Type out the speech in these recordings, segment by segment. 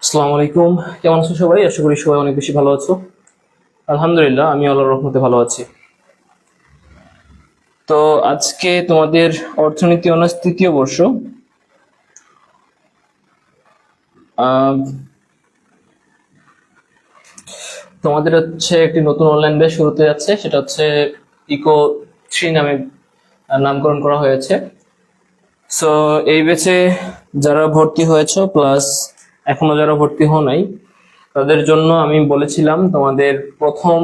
আসসালামু আলাইকুম, কেমন আছো সবাই? আশা করি সবাই অনেক বেশি ভালো আছো। আলহামদুলিল্লাহ, আমি আল্লাহর রহমতে ভালো আছি। তো আজকে তোমাদের অর্থনীতি অনার্স তৃতীয় বর্ষ। আহ, তোমাদের হচ্ছে একটি নতুন অনলাইন ব্যাচ শুরু হতে যাচ্ছে, সেটা হচ্ছে ইকো 3 নামে নামকরণ করা হয়েছে। সো এই ব্যাচে যারা ভর্তি হয়েছো প্লাস এখনো যারা ভর্তি হও নাই, তাদের জন্য আমি বলেছিলাম তোমাদের প্রথম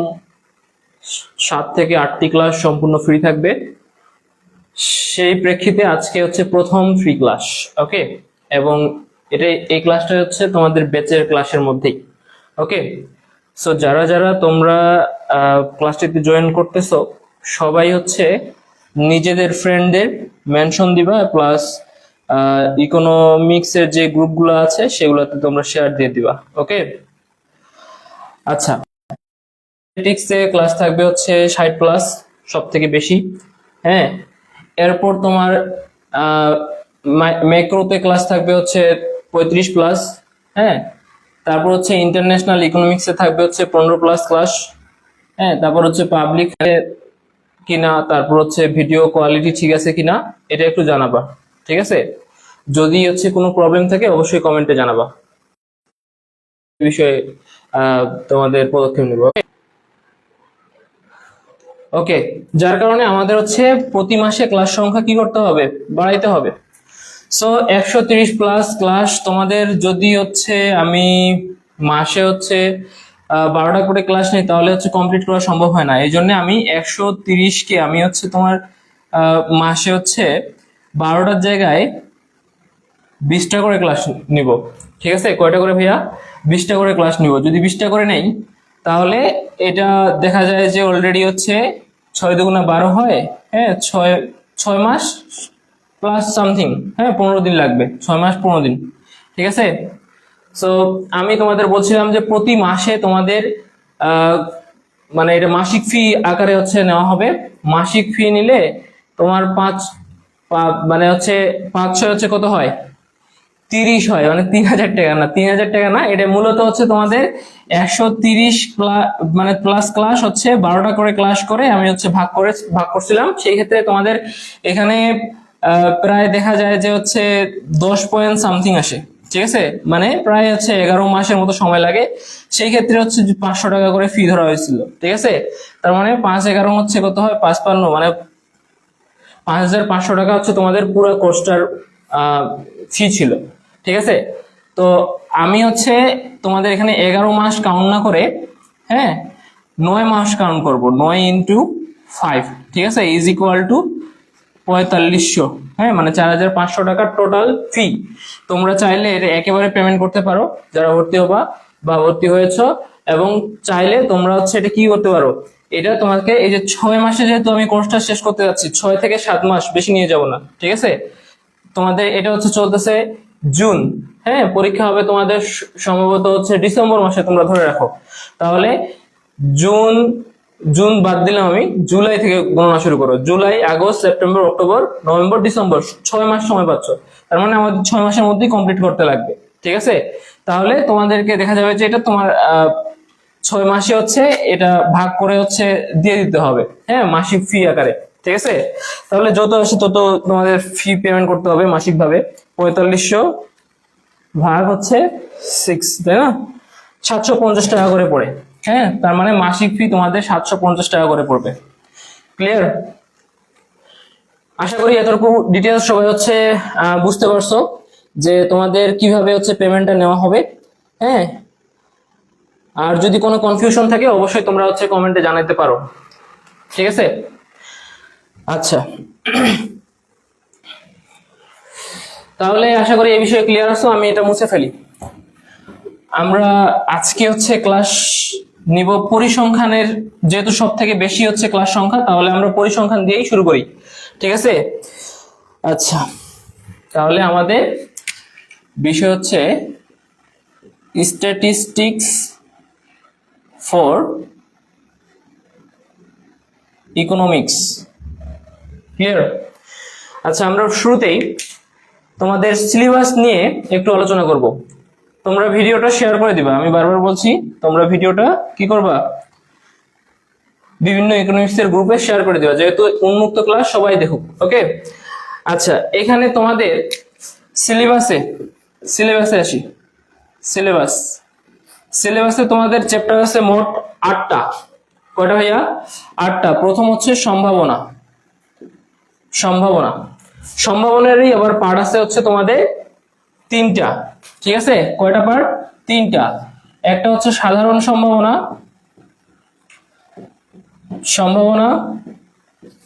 7 থেকে 8টি ক্লাস সম্পূর্ণ ফ্রি থাকবে। সেই প্রেক্ষিতে আজকে হচ্ছে প্রথম ফ্রি ক্লাস। ওকে, এবং এই ক্লাসটা হচ্ছে তোমাদের ব্যাচের ক্লাসের মধ্যেই। ওকে, সো যারা যারা তোমরা ক্লাসটিতে জয়েন করতেছো, সবাই হচ্ছে নিজেদের ফ্রেন্ডদের মেনশন দিবা, প্লাস ইকোনমিক্সের যে গ্রুপগুলো আছে সেগুলোতে তোমরা শেয়ার দিয়ে দিবা। ওকে, আচ্ছা। ম্যাথমেটিক্সে ক্লাস থাকবে হচ্ছে 60+, সব থেকে বেশি। হ্যাঁ, এরপর তোমার ম্যাক্রোতে ক্লাস থাকবে হচ্ছে 35+। হ্যাঁ, তারপর হচ্ছে ইন্টারন্যাশনাল ইকোনমিক্সে থাকবে হচ্ছে 15+ ক্লাস। হ্যাঁ, তারপর হচ্ছে পাবলিক কিনা, তারপর হচ্ছে ভিডিও কোয়ালিটি ঠিক আছে কিনা, এটা একটু জানাবা। ঠিক আছে, যদি হচ্ছে কোনো প্রবলেম থাকে অবশ্যই কমেন্টে জানাবা, এই বিষয়ে তোমাদের পদক্ষেপ নেব। ওকে, যার কারণে আমাদের হচ্ছে প্রতি মাসে ক্লাস সংখ্যা কি করতে হবে, বাড়াইতে হবে। সো 130+ ক্লাস তোমাদের যদি হচ্ছে আমি মাসে হচ্ছে 12টা করে ক্লাস নেই, তাহলে হচ্ছে কমপ্লিট করা সম্ভব হয় না। এই জন্য আমি 130কে আমি হচ্ছে তোমার মাসে হচ্ছে 12টার জায়গায় 20টা করে ক্লাস নিব। ঠিক আছে, কয়টা করে ভাইয়া? 20টা করে ক্লাস নিব। যদি 20টা করে নেই, তাহলে এটা দেখা যায় যে অলরেডি হচ্ছে 6×2 = 12 হয়। হ্যাঁ, 6 মাস প্লাস সামথিং। হ্যাঁ, 15 দিন লাগবে, 6 মাস 15 দিন। ঠিক আছে, সো আমি তোমাদের বলছিলাম যে প্রতি মাসে তোমাদের আহ, মানে এটা মাসিক ফি আকারে হচ্ছে নেওয়া হবে। মাসিক ফি নিলে তোমার মানে হচ্ছে 5-6 হচ্ছে কত হয়, 30 হয়। মানে 3,000 টাকা না, 3,000 টাকা না, এটা মূলত হচ্ছে তোমাদের 130 মানে প্লাস ক্লাস হচ্ছে 12টা করে ক্লাস করে আমি হচ্ছে ভাগ করছিলাম। সেই ক্ষেত্রে তোমাদের এখানে প্রায় দেখা যায় যে হচ্ছে 10 পয়েন্ট সামথিং আসে। ঠিক আছে, মানে প্রায় হচ্ছে 11 মাসের মতো সময় লাগে। সেই ক্ষেত্রে হচ্ছে 500 টাকা করে ফি ধরা হয়েছিল। ঠিক আছে, তার মানে 5×11 হচ্ছে কত হয়, 5×5 মানে 5,500 টাকা হচ্ছে তোমাদের পুরো কোর্সটার ফি ছিল। ঠিক আছে, তো আমি হচ্ছে তোমাদের এখানে 11 মাস কাউন্ট না করে, হ্যাঁ, 9 মাস কাউন্ট করব। 9 × 5, ঠিক আছে, ইজ ইকুয়াল টু 4500। হ্যাঁ, মানে 4,500 টাকার টোটাল ফি। তোমরা চাইলে এটা একেবারে পেমেন্ট করতে পারো যারা ভর্তি হবা বা ভর্তি হয়েছ, এবং চাইলে তোমরা হচ্ছে এটা কি করতে পারো, এটা তোমাকে এই যে 6 মাসে যেহেতু আমি কোর্সটা শেষ করতে যাচ্ছি, 6 থেকে 7 মাস, বেশি নিয়ে যাব না। ঠিক আছে, তোমাদের এটা হচ্ছে চলতেছে জুন। হ্যাঁ, পরীক্ষা হবে তোমাদের সম্ভবত হচ্ছে ডিসেম্বর মাসে, তোমরা ধরে রাখো। তাহলে জুন জুন বাদ দিলাম আমি, জুলাই থেকে গণনা শুরু করো। July, August, September, October, November, December, 6 মাস সময় পাচ্ছ। তার মানে আমাদের 6 মাসের মধ্যেই কমপ্লিট করতে লাগবে। ঠিক আছে, তাহলে তোমাদেরকে দেখা যাবে যে এটা তোমার 6 মাসে হচ্ছে এটা ভাগ করে হচ্ছে দিয়ে দিতে হবে। হ্যাঁ, মাসিক ফি আকারে। ঠিক আছে, তাহলে যত আসে তত তোমাদের ফি পেমেন্ট করতে হবে মাসিক ভাবে। 4500 ভাগ হচ্ছে 6, তাই না, 750 টাকা করে পড়ে। হ্যাঁ, তার মানে মাসিক ফি তোমাদের 750 টাকা করে পড়বে। ক্লিয়ার? আশা করি এতটুকু ডিটেলস সবাই হচ্ছে বুঝতে পারছো যে তোমাদের কিভাবে হচ্ছে পেমেন্টটা নেওয়া হবে। হ্যাঁ, আর যদি কোনো কনফিউশন থাকে অবশ্যই তোমরা হচ্ছে কমেন্টে জানাতে পারো। ঠিক আছে, আচ্ছা, তাহলে আশা করি এই বিষয়ে ক্লিয়ার আছো। আমি এটা মুছে ফেলি। আমরা আজকে হচ্ছে ক্লাস নিব পরিসংখ্যানের, যেহেতু সব থেকে বেশি হচ্ছে ক্লাস সংখ্যা, তাহলে আমরা পরিসংখ্যান দিয়েই শুরু করি। ঠিক আছে, আচ্ছা, তাহলে আমাদের বিষয় হচ্ছে স্ট্যাটিস্টিক্স ফর ইকোনমিক্স। ক্লিয়ার? আচ্ছা, আমরা শুরুতেই তোমাদের সিলেবাস নিয়ে একটু আলোচনা করব। তোমরা ভিডিওটা শেয়ার করে দিবা, আমি বারবার বলছি তোমরা ভিডিওটা কি করবা, বিভিন্ন ইকোনমিক্সের গ্রুপে শেয়ার করে দিবা, যেহেতু উন্মুক্ত ক্লাস সবাই দেখুক। ওকে, আচ্ছা এখানে তোমাদের সিলেবাসে আসি। সিলেবাসে তোমাদের চ্যাপ্টার আছে মোট 8টা। কয়টা ভাইয়া? 8টা। প্রথম হচ্ছে সম্ভাবনারই আবার পার্ট আছে হচ্ছে তোমাদের 3টা। ঠিক আছে, কয়টা পার্ট? 3টা। একটা হচ্ছে সাধারণ সম্ভাবনা,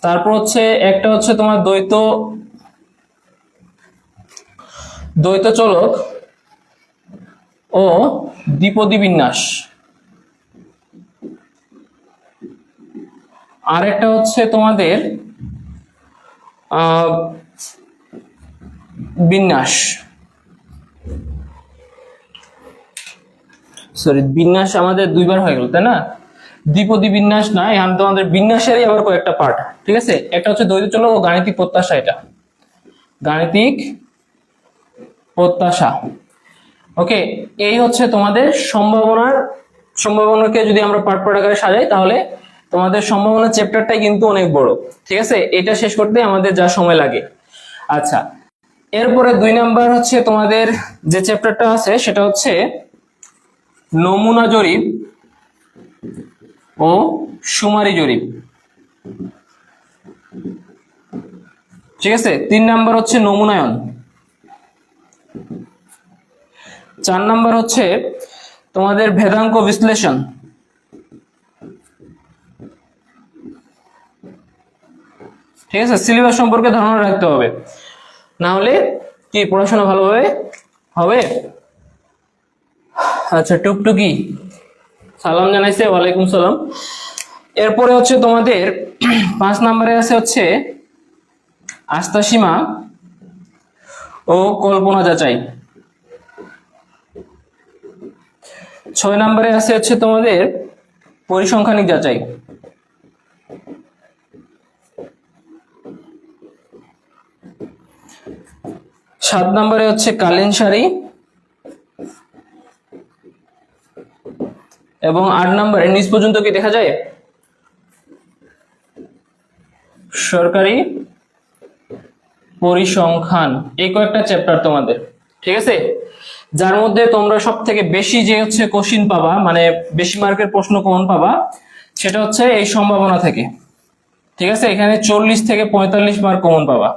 তারপর হচ্ছে একটা হচ্ছে তোমার দ্বৈত চলক ও দ্বিপদী বিন্যাস, আর একটা হচ্ছে তোমাদের বিন্যাস, বিন্যাস আমাদের দুইবার হয়ে গেল তাই না? দ্বিপদী বিন্যাস না, এখানে তোমাদের বিন্যাসেরই আবার কয়েকটা পার্ট। ঠিক আছে, একটা হচ্ছে দ্বৈত চলক ও গাণিতিক প্রত্যাশা। এটা গাণিতিক প্রত্যাশা। ওকে, এই হচ্ছে তোমাদের সম্ভাবনাকে যদি আমরা পার্ট আকারে সাজাই তাহলে তোমাদের সম্ভাবনা চ্যাপ্টারটাই কিন্তু অনেক বড়। ঠিক আছে, এটা শেষ করতে আমাদের যা সময় লাগে। আচ্ছা, এরপরে 2 নাম্বার হচ্ছে তোমাদের যে চ্যাপ্টারটা আছে সেটা হচ্ছে নমুনা জরিপ ও সুমারি জরিপ। ঠিক আছে, 3 নাম্বার হচ্ছে নমুনায়ন, 4 নাম্বার হচ্ছে তোমাদের ভেদাঙ্ক বিশ্লেষণ, ঠিক আছে। সিলেবাস সম্পর্কে ধারণা রাখতে হবে, না হলে কি পড়াশোনা ভালোভাবে হবে? আচ্ছা, টুকটুকি সালাম জানাইছে, ওয়ালাইকুম সালাম। এরপরে হচ্ছে তোমাদের 5 নম্বরে আছে হচ্ছে আস্থা সীমা ও কল্পনা যাচাই। 6 নম্বরে আছে হচ্ছে তোমাদের পরিসংখ্যানিক যাচাই। 7 নম্বরে হচ্ছে কালীন সারি এবং 8 নম্বরে নিচ পর্যন্ত কি দেখা যায় সরকারি পরিসংখ্যান। এই কয়েকটা চ্যাপ্টার তোমাদের। ঠিক আছে, যার মধ্যে তোমরা সব থেকে বেশি যে হচ্ছে কোশ্চিন পাবা, মানে বেশি মার্কের প্রশ্ন কমন পাবা, সেটা হচ্ছে এই সম্ভাবনা থেকে। ঠিক আছে, এখানে 40 থেকে 45 মার্ক কমন পাবা।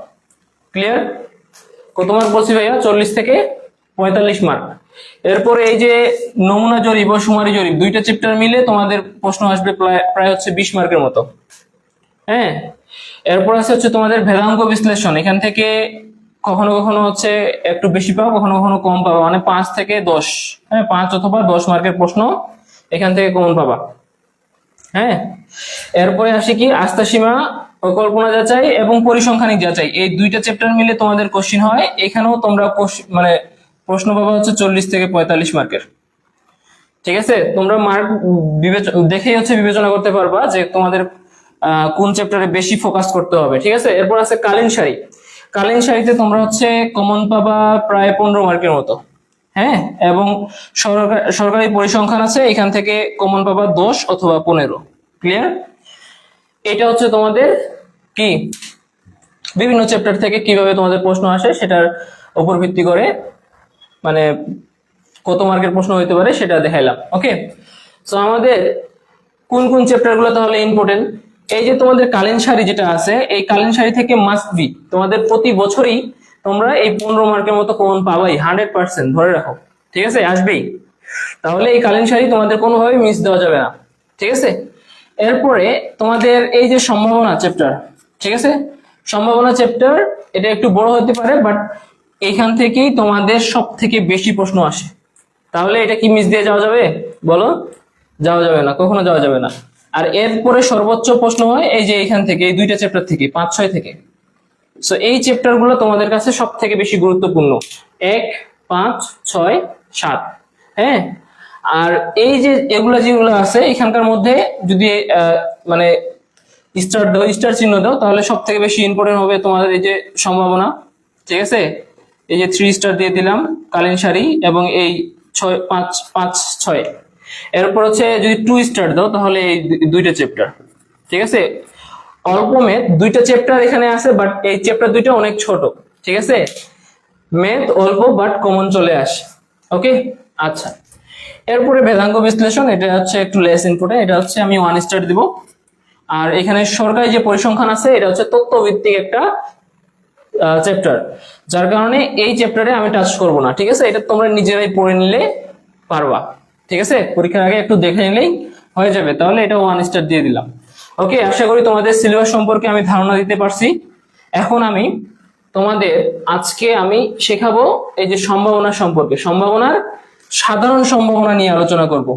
ক্লিয়ার? কত মার্ক বলছি ভাইয়া? 40 থেকে 45 মার্ক। এরপরে এই যে নমুনা জরিপ ও সুমারি জরিপ, দুইটা চ্যাপ্টার মিলে তোমাদের প্রশ্ন আসবে প্রায় হচ্ছে 20 মার্কের মতো। হ্যাঁ, এরপর আছে হচ্ছে তোমাদের ভেদাঙ্ক বিশ্লেষণ। এখান থেকে কখনো কখনো হচ্ছে একটু বেশি পাও, কখনো কখনো কম পাবা, মানে 5 থেকে 10, হ্যাঁ 5 অথবা 10 মার্কের প্রশ্ন এখান থেকে কমন পাবা। হ্যাঁ, এরপরে আসি কি আস্থা সীমা ও কল্পনা যাচাই এবং পরিসংখ্যানিক যাচাই। এই দুইটা চ্যাপ্টার মিলে তোমাদের কোশ্চিন হয়। এখানেও তোমরা মানে প্রশ্ন পাবা হচ্ছে 40 থেকে 45 মার্কের। ঠিক আছে, তোমরা মার্ক দেখেই হচ্ছে বিবেচনা করতে পারবা যে তোমাদের কোন চ্যাপ্টারে বেশি ফোকাস করতে হবে। ঠিক আছে, এরপর আছে কালীন সারি। কালীন সারিতে তোমরা হচ্ছে কমন পাবা প্রায় 15 মার্কের মতো। হ্যাঁ, এবং সরকারি পরিসংখ্যান আছে, এখান থেকে কমন পাবা 10 অথবা 15। ক্লিয়ার? এটা হচ্ছে তোমাদের কি বিভিন্ন চ্যাপ্টার থেকে কিভাবে তোমাদের প্রশ্ন আসে সেটার উপর ভিত্তি করে মানে কত মার্কের প্রশ্ন হইতে পারে সেটা দেখাইলাম। ওকে, সো আমাদের কোন কোন চ্যাপ্টার গুলো তাহলে ইম্পর্টেন্ট? এই যে তোমাদের কালীন সারি যেটা আছে, এই কালীন সারি থেকে মাস্ট বি তোমাদের প্রতি বছরই তোমরা এই 15 মার্কের মতো কমন পাবাই, 100% ধরে রাখো। ঠিক আছে, আসবেই। তাহলে এই কালীন সারি তোমাদের কোনোভাবে মিস দেওয়া যাবে না। ঠিক আছে, এরপরে তোমাদের এই যে সম্ভাবনা চ্যাপ্টার, ঠিক আছে, সম্ভাবনা চ্যাপ্টার এটা একটু বড় হতে পারে, বাট এখান থেকেই তোমাদের সব থেকে বেশি প্রশ্ন আসে। তাহলে এটা কি মিস দিয়ে যাওয়া যাবে? বলো, যাওয়া যাবে না, কখনো যাওয়া যাবে না। আর এরপরে সর্বোচ্চ প্রশ্ন হয় এই যে এখান থেকে, এই দুইটা চ্যাপ্টার থেকে, 5-6 থেকে। সো এই চ্যাপ্টার গুলো তোমাদের কাছে সব থেকে বেশি গুরুত্বপূর্ণ, 1, 5, 6, 7। হ্যাঁ, আর এই যে এগুলা যেগুলো আছে এখানকার মধ্যে যদি মানে স্টার দাও, স্টার চিহ্ন দাও, তাহলে সব থেকে বেশি ইম্পর্টেন্ট হবে তোমাদের এই যে সম্ভাবনা। ঠিক আছে, এই যে 3 স্টার দিয়ে দিলাম কালীন শাড়ি, এবং এই 6 5 5 6। এরপর হচ্ছে যদি 2 স্টার দাও তাহলে এই দুইটা চ্যাপ্টার। ঠিক আছে, অল্প মেথ, দুইটা চ্যাপ্টার এখানে আছে, বাট এই চ্যাপ্টার দুইটা অনেক ছোট। ঠিক আছে, মেথ অল্প বাট কমন চলে আসে। ওকে, আচ্ছা। এরপরে ভেদাঙ্গ বিশ্লেষণ, এটা হচ্ছে একটু লেস ইম্পর্টেন্ট, এটা হচ্ছে আমি 1 স্টার দিব। আর এখানে সরকারি যে পরিসংখ্যান আছে, এটা হচ্ছে তথ্যভিত্তিক একটা চ্যাপ্টার, যার কারণে এই চ্যাপ্টারে আমি টাচ করব না। ঠিক আছে, এটা তোমরা নিজেরাই পড়ে নিলে পারবা। ঠিক আছে, পরীক্ষার আগে একটু দেখে নিলেই হয়ে যাবে। তাহলে এটা 1 স্টার দিয়ে দিলাম। ওকে, আশা করি তোমাদের সিলেবাস সম্পর্কে আমি ধারণা দিতে পারছি। এখন আমি তোমাদের আজকে আমি শেখাবো এই যে সম্ভাবনা সম্পর্কে, সম্ভাবনার সাধারণ সম্ভাবনা নিয়ে আলোচনা করব।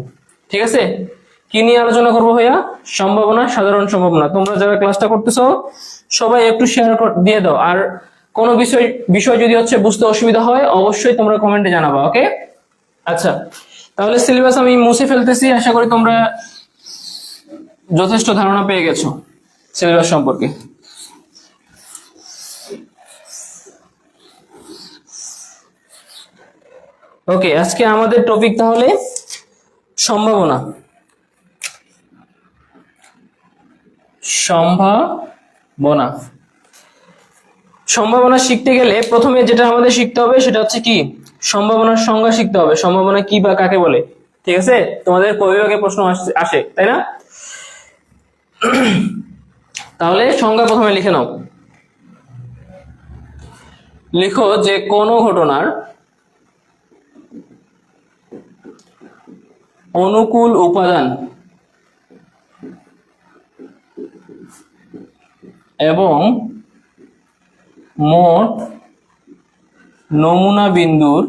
ঠিক আছে, কি নিয়ে আলোচনা করবো ভাইয়া? সম্ভাবনা, সাধারণ সম্ভাবনা। তোমরা যারা ক্লাসটা করতেছো সবাই একটু শেয়ার দিয়ে দাও, আর কোনো বিষয় যদি হচ্ছে বুঝতে অসুবিধা হয় অবশ্যই তোমরা কমেন্টে জানাবা। ওকে, আচ্ছা। তাহলে সিলেবাস আমি মুছে ফেলতেছি, আশা করি তোমরা যথেষ্ট ধারণা পেয়ে গেছো সিলেবাস সম্পর্কে। ওকে, আজকে আমাদের টপিক তাহলে সম্ভাবনা। সম্ভাবনা সম্ভাবনা শিখতে গেলে প্রথমে যেটা আমাদের শিখতে হবে সেটা হচ্ছে কি, সম্ভাবনার সংজ্ঞা শিখতে হবে। সম্ভাবনা কি বা কাকে বলে? ঠিক আছে, তোমাদের বিভাগে প্রশ্ন আসে, তাই না? তাহলে সংজ্ঞা প্রথমে লিখে নাও। লিখো যে কোন ঘটনার অনুকূল উপাদান এবং মোট নমুনা বিন্দুর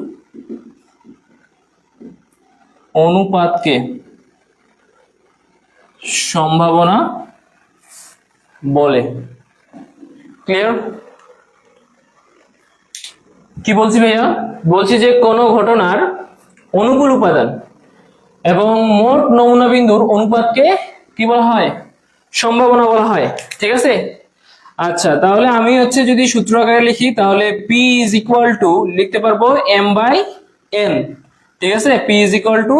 অনুপাতকে সম্ভাবনা বলে। ক্লিয়ার? কি বলছি ভাইয়া? বলছি যে কোন ঘটনার অনুকূল উপাদান এবং মোট নমুনা বিন্দুর অনুপাতকে কি বলা হয়? সম্ভাবনা বলা হয়। ঠিক আছে, আচ্ছা। তাহলে আমি হচ্ছে যদি সূত্র আকারে লিখি তাহলে P ইজ ইকুয়াল টু লিখতে পারবো M বাই N। ঠিক আছে, P is equal to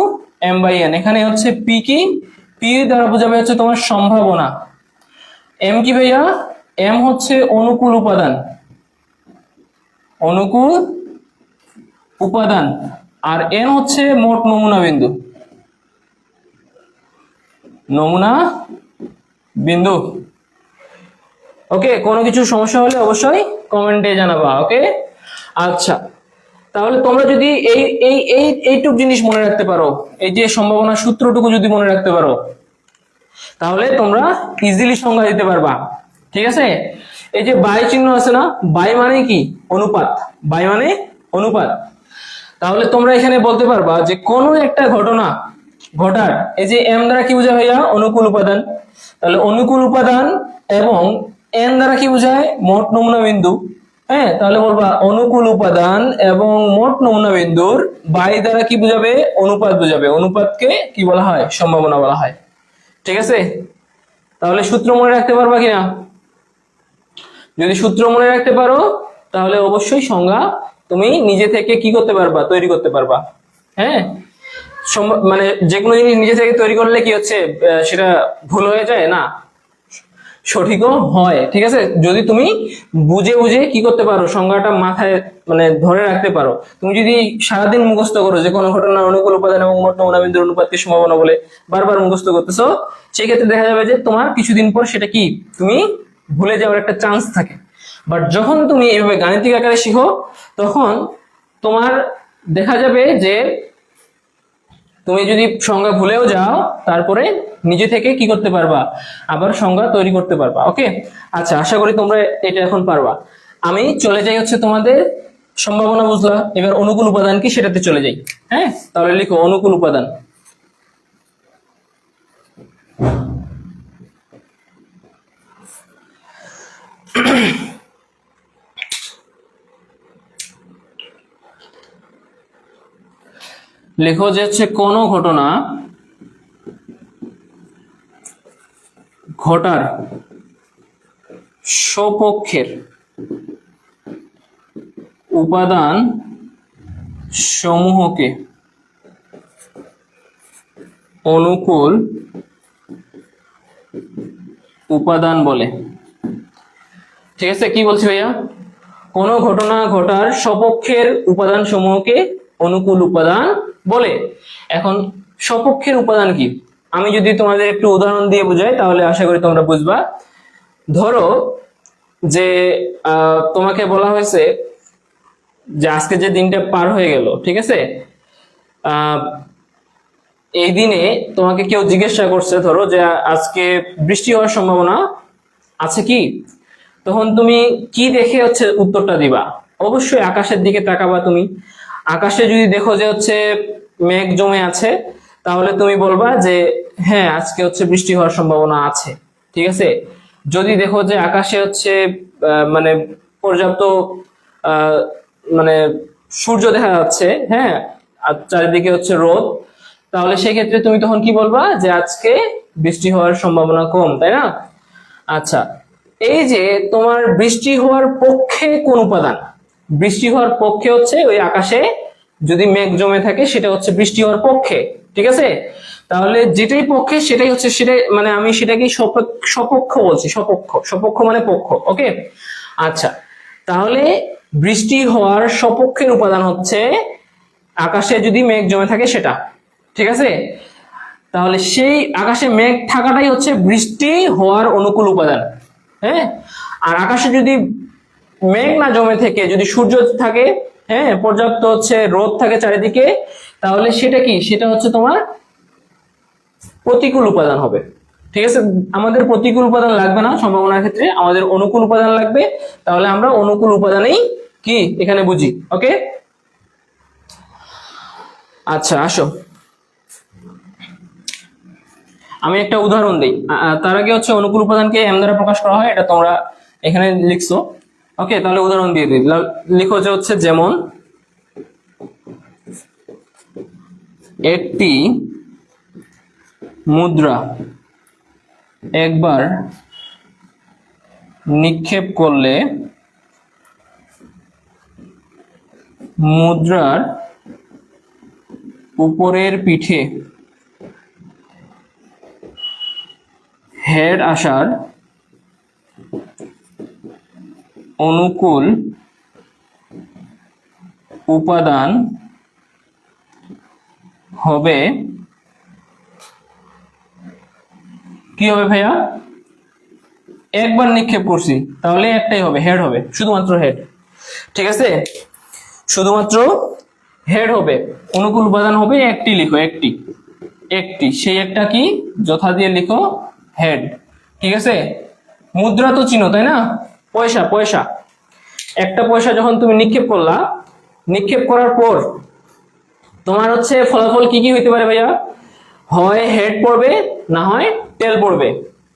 M by N। এখানে হচ্ছে P কি? P দ্বারা বোঝাবে হচ্ছে তোমার সম্ভাবনা। M কি ভাইয়া? M হচ্ছে অনুকূল উপাদান, অনুকূল উপাদান। আর N হচ্ছে মোট নমুনা বিন্দু, নমুনা বিন্দু। ওকে, কোনো কিছু সমস্যা হলে অবশ্যই কমেন্টে জানাবা। ওকে, আচ্ছা। তাহলে তোমরা যদি এই এই এই এইটুক জিনিস মনে রাখতে পারো, এই যে সম্ভাবনা সূত্রটুকু যদি মনে রাখতে পারো, তাহলে তোমরা ইজিলি সংজ্ঞা দিতে পারবা। ঠিক আছে, এই যে বাই চিহ্ন আছে না, বাই মানে কি? অনুপাত। বাই মানে অনুপাত। তাহলে তোমরা এখানে বলতে পারবা যে কোন একটা ঘটনা ঘটার, এই যে এম দ্বারা কি বোঝায় ভাইয়া? অনুকূল উপাদান। তাহলে অনুকূল উপাদান এবং এন দ্বারা কি বোঝায়? মোট নমুনা বিন্দু। হ্যাঁ, তাহলে বলবা অনুকূল উপাদান এবং মোট নমুনা বিন্দুর বাই দ্বারা কি বোঝাবে? অনুপাত বোঝাবে। অনুপাতকে কি বলা হয়? সম্ভাবনা বলা হয়। ঠিক আছে, তাহলে সূত্র মনে রাখতে পারবা কিনা? যদি সূত্র মনে রাখতে পারো তাহলে অবশ্যই সংজ্ঞা তুমি নিজে থেকে কি করতে পারবা? তৈরি করতে পারবা। হ্যাঁ, মানে যে কোনো জিনিস নিজে থেকে তৈরি করলে কি হচ্ছে, সেটা ভুল হয়ে যায় না, সঠিকও হয়। ঠিক আছে, যদি তুমি বুঝে বুঝে কি করতে পারো, সংজ্ঞাটা মাথায় মানে ধরে রাখতে পারো। তুমি যদি সারাদিন মুখস্থ করো যে কোনো ঘটনার অনুকূল উপাদান এবং মোট নমুনা বিন্দুর অনুপাতকে সম্ভাবনা বলে, বারবার মুখস্থ করতেছো, সেই ক্ষেত্রে দেখা যাবে যে তোমার কিছুদিন পর সেটা কি তুমি ভুলে যাওয়ার একটা চান্স থাকে। বাট যখন তুমি এইভাবে গাণিতিক আকারে শিখো, তখন তোমার দেখা যাবে যে তুমি যদি সংজ্ঞা ভুলেও যাও, তারপরে নিজে থেকে কি করতে পারবা? আবার সংজ্ঞা তৈরি করতে পারবা। ওকে, আচ্ছা। আশা করি তোমরা এটা এখন পারবা। আমি চলে যাই হচ্ছে তোমাদের সম্ভাবনা বুঝলা, এবার অনুকূল উপাদান কি সেটাতে চলে যাই। হ্যাঁ, তাহলে লিখো অনুকূল উপাদান। লেখো যে হচ্ছে কোন ঘটনা ঘটার স্বপক্ষের উপাদান সমূহকে অনুকূল উপাদান বলে। ঠিক আছে, কি বলছি ভাইয়া? কোন ঘটনা ঘটার স্বপক্ষের উপাদান সমূহকে অনুকূল উপাদান বলে। এখন স্বপক্ষের উপাদান কি, আমি যদি তোমাদের একটু উদাহরণ দিয়ে বুঝাই তাহলে আশা করি তোমরা বুঝবা। ধরো যে তোমাকে বলা হয়েছে যে আজকে যে দিনটা পার হয়ে গেল, ঠিক আছে, এই দিনে তোমাকে কেউ জিজ্ঞাসা করছে ধরো যে আজকে বৃষ্টি হওয়ার সম্ভাবনা আছে কি, তখন তুমি কি দেখে হচ্ছে উত্তরটা দিবা? অবশ্যই আকাশের দিকে তাকাবা। তুমি আকাশে যদি দেখো যে হচ্ছে মেঘ জমে আছে, তাহলে তুমি বলবা যে হ্যাঁ আজকে হচ্ছে বৃষ্টি হওয়ার সম্ভাবনা আছে। ঠিক আছে, যদি দেখো যে আকাশে হচ্ছে মানে পর্যাপ্ত মানে সূর্য দেখা যাচ্ছে, হ্যাঁ, আর চারিদিকে হচ্ছে রোদ, তাহলে সেক্ষেত্রে তুমি তখন কি বলবা? যে আজকে বৃষ্টি হওয়ার সম্ভাবনা কম, তাই না? আচ্ছা, এই যে তোমার বৃষ্টি হওয়ার পক্ষে কোন উপাদান? বৃষ্টি হওয়ার পক্ষে হচ্ছে ওই আকাশে যদি মেঘ জমে থাকে সেটা হচ্ছে বৃষ্টি হওয়ার পক্ষে। ঠিক আছে, তাহলে যেটাই পক্ষে সেটাই হচ্ছে, সেটাই মানে আমি সেটাকে সপক্ষ বলছি। সপক্ষ, সপক্ষ মানে পক্ষ। ওকে, আচ্ছা, তাহলে বৃষ্টি হওয়ার সপক্ষের উপাদান হচ্ছে আকাশে যদি মেঘ জমে থাকে সেটা। ঠিক আছে, তাহলে সেই আকাশে মেঘ থাকাটাই হচ্ছে বৃষ্টি হওয়ার অনুকূল উপাদান। হ্যাঁ, আর আকাশে যদি মেঘ না জমে থেকে যদি সূর্য থাকে, হ্যাঁ, পর্যাপ্ত হচ্ছে রোদ থাকে চারিদিকে, তাহলে সেটা কি? সেটা হচ্ছে তোমার প্রতিকূল উপাদান হবে। ঠিক আছে, আমাদের প্রতিকূল উপাদান লাগবে না সম্ভাবনার ক্ষেত্রে, আমাদের অনুকূল উপাদান লাগবে। তাহলে আমরা অনুকূল উপাদানেই কি এখানে বুঝি। ওকে, আচ্ছা আসো আমি একটা উদাহরণ দিই। তার আগে হচ্ছে অনুকূল উপাদানকে এম দ্বারা প্রকাশ করা হয়, এটা তোমরা এখানে লিখছো। ওকে, তাহলে উদাহরণ দিয়ে দিই। লিখো যে হচ্ছে যেমন একটি মুদ্রা একবার নিক্ষেপ করলে মুদ্রার উপরের পিঠে হেড আসার অনুকূল উপাদান হবে কি হবে ভাইয়া? একবার নিক্ষেপ করছি তাহলে একটাই হবে, হেড হবে, শুধুমাত্র হেড। ঠিক আছে, শুধুমাত্র হেড হবে। অনুকূল উপাদান হবে একটি, লিখো একটি। একটি, সেই একটা কি? যথা দিয়ে লিখো হেড। ঠিক আছে, মুদ্রা তো চিনো তাই না? পয়সা, পয়সা। একটা পয়সা যখন তুমি নিক্ষেপ করলা, নিক্ষেপ করার পর তোমার হচ্ছে ফলাফল কি কি হইতে পারে ভাইয়া? হয় হেড পড়বে, না হয় টেল পড়বে,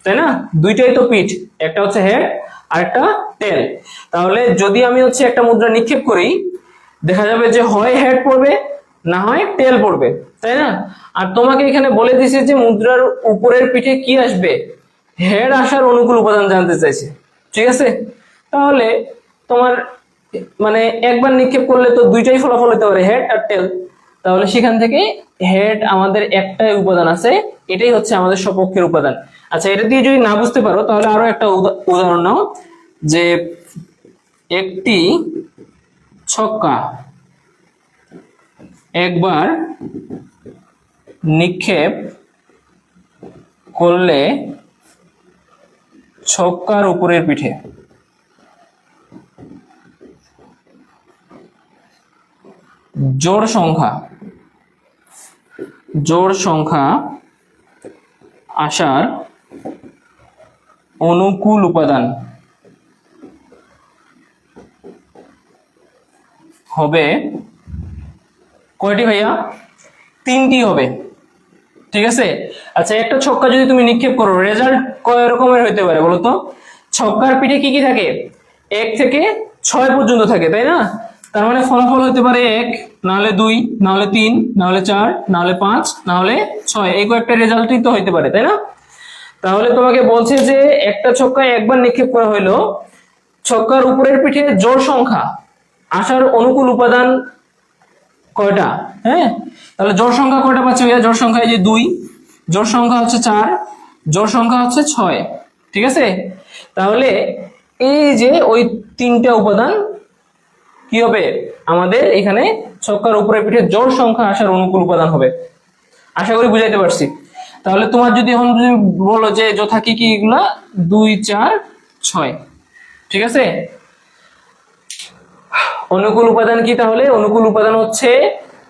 তাই না? দুইটাই তো পিঠ, একটা হচ্ছে হেড আর একটা টেল। তাহলে যদি আমি হচ্ছে একটা মুদ্রা নিক্ষেপ করি, দেখা যাবে যে হয় হেড পড়বে, না হয় টেল পড়বে, তাই না? আর তোমাকে এখানে বলে দিছে যে মুদ্রার উপরের পিঠে কি আসবে? হেড আসার অনুকূল উপাদান জানতে চাইছে। ঠিক আছে, তাহলে তোমার মানে একবার নিক্ষেপ করলে তো দুইটাই ফলাফল হতে পারে, হেড আর টেল। তাহলে সেখান থেকে হেড আমাদের একটাই উপাদান আছে, এটাই হচ্ছে আমাদের সপক্ষের উপাদান। আচ্ছা, এটা দিয়ে যদি না বুঝতে পারো তাহলে আরো একটা উদাহরণ নাও, যে একটি ছক্কা একবার নিক্ষেপ করলে ছক্কার উপরের পিঠে জোড় সংখ্যা আসার অনুকূল উপাদান হবে কয়টি ভাইয়া? তিনটি হবে। ঠিক আছে, আচ্ছা, একটা ছক্কা যদি তুমি নিক্ষেপ করো, রেজাল্ট কয় রকমের হইতে পারে বলো তো? ছক্কার পিঠে কি কি থাকে? 1 থেকে 6 পর্যন্ত থাকে, তাই না? তার মানে ফলাফল হতে পারে 1, না হলে 2, না হলে 3, না হলে 4, না হলে 5, না হলে 6, এই কয়েকটা রেজাল্টই তো হইতে পারে, তাই না? তাহলে তোমাকে বলছে যে একটা ছক্কায় একবার নিক্ষেপ করা হইলো, ছক্কার উপরের পিঠে জোড় সংখ্যা আসার অনুকূল উপাদান কয়টা? হ্যাঁ, তাহলে জোড় সংখ্যা কয়টা পাচ্ছি ভাইয়া? জোড় সংখ্যা এই যে 2, জোড় সংখ্যা হচ্ছে 4, জোড় সংখ্যা হচ্ছে 6। ঠিক আছে, তাহলে এই যে ওই তিনটা উপাদান কি হবে আমাদের এখানে ছক্কার উপরে পিঠে জোড় সংখ্যা আসার অনুকূল উপাদান হবে। আশা করি বুঝাইতে পারছি। তাহলে তোমার যদি এখন যদি বলো যে যথা কি কি এগুলা 2, 4, 6, ঠিক আছে। অনুকূল উপাদান কি? তাহলে অনুকূল উপাদান হচ্ছে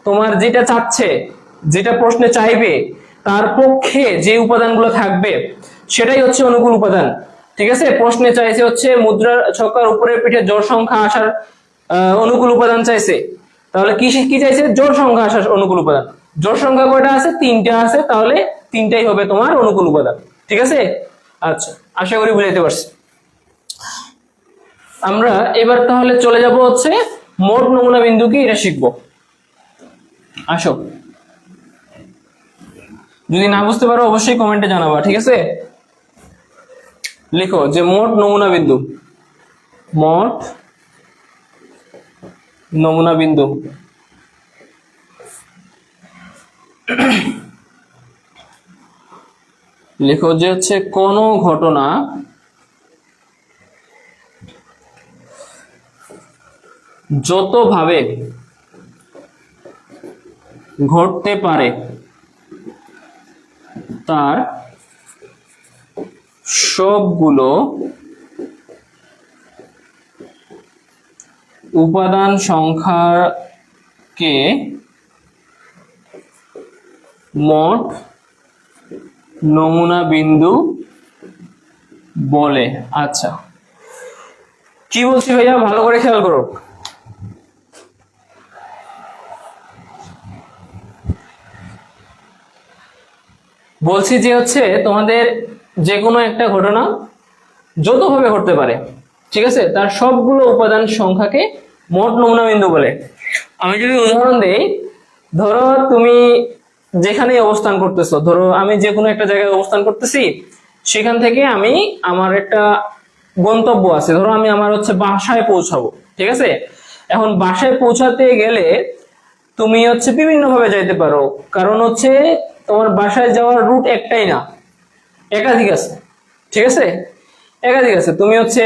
তোমার যেটা চাচ্ছে, যেটা প্রশ্নে চাইবে তার পক্ষে যে উপাদানগুলো থাকবে সেটাই হচ্ছে অনুকূল উপাদান। ঠিক আছে, প্রশ্নে চাইছে হচ্ছে মুদ্রার ছক্কার উপরের পিঠে জোড় সংখ্যা আসার অনুকূল উপাদান চাইছে, তাহলে কি কি চাইছে? জোড় সংখ্যা আসার অনুকূল উপাদান। জোড় সংখ্যা কয়টা আছে? 3টা আছে, তাহলে 3টাই হবে তোমার অনুকূল উপাদান। ঠিক আছে, আচ্ছা, আশা করি বুঝাইতে পারছি। আমরা এবার তাহলে চলে যাব হচ্ছে মোট নমুনা বিন্দু কি, এটা শিখবো। আসো, যদি না বুঝতে পারো অবশ্যই কমেন্টে জানাবা। ঠিক আছে, লিখো যে মোট নমুনা বিন্দু, মোট নমুনা বিন্দু লিখো যে হচ্ছে কোন ঘটনা যতভাবে ঘটতে পারে তার সবগুলো উপাদান সংখ্যাকে মোট নমুনা বিন্দু বলে। আচ্ছা, কি বলছি ভাইয়া ভালো করে খেয়াল করো। বলছি যে হচ্ছে তোমাদের যে কোনো একটা ঘটনা যতভাবে ঘটতে পারে, ঠিক আছে, তার সবগুলো উপাদান সংখ্যাকে মোট নমুনা বিন্দু বলে। আমি যদি উদাহরণ দেই, ধরো তুমি যেখানেই অবস্থান করতেছো, ধরো আমি যে কোনো একটা জায়গায় অবস্থান করতেছি, সেখান থেকে আমি আমার একটা গন্তব্য আছে, ধরো আমি আমার হচ্ছে বাসায় পৌঁছাবো। ঠিক আছে, এখন বাসায় পৌঁছাতে গেলে তুমি হচ্ছে বিভিন্ন ভাবে যাইতে পারো, কারণ হচ্ছে তোমার বাসায় যাওয়ার রুট একটাই না, একাধিক আছে। ঠিক আছে, একাধিক আছে। তুমি হচ্ছে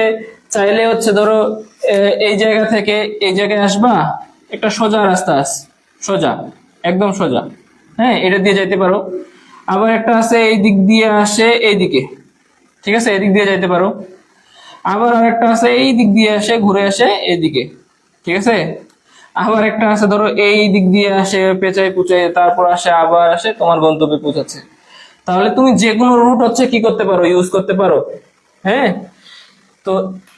চাইলে হচ্ছে ধরো এই জায়গা থেকে এই জায়গায় আসবা, একটা সোজা রাস্তা আছে, সোজা, একদম সোজা, হ্যাঁ, এটা দিয়ে যাইতে পারো। আবার একটা আছে এই দিক দিয়ে আসে এইদিকে, ঠিক আছে, এদিক দিয়ে যাইতে পারো। আবার আরেকটা আছে এই দিক দিয়ে আসে ঘুরে আসে এইদিকে, ঠিক আছে। আবার একটা আছে ধরো এই দিক দিয়ে আসে পেঁচাই পুচাই, তারপর আসে আবার আসে তোমার গন্তব্যে পৌঁছাচ্ছে। তাহলে তুমি যে কোনো রুট হচ্ছে কি করতে পারো, ইউজ করতে পারো। হ্যাঁ, তো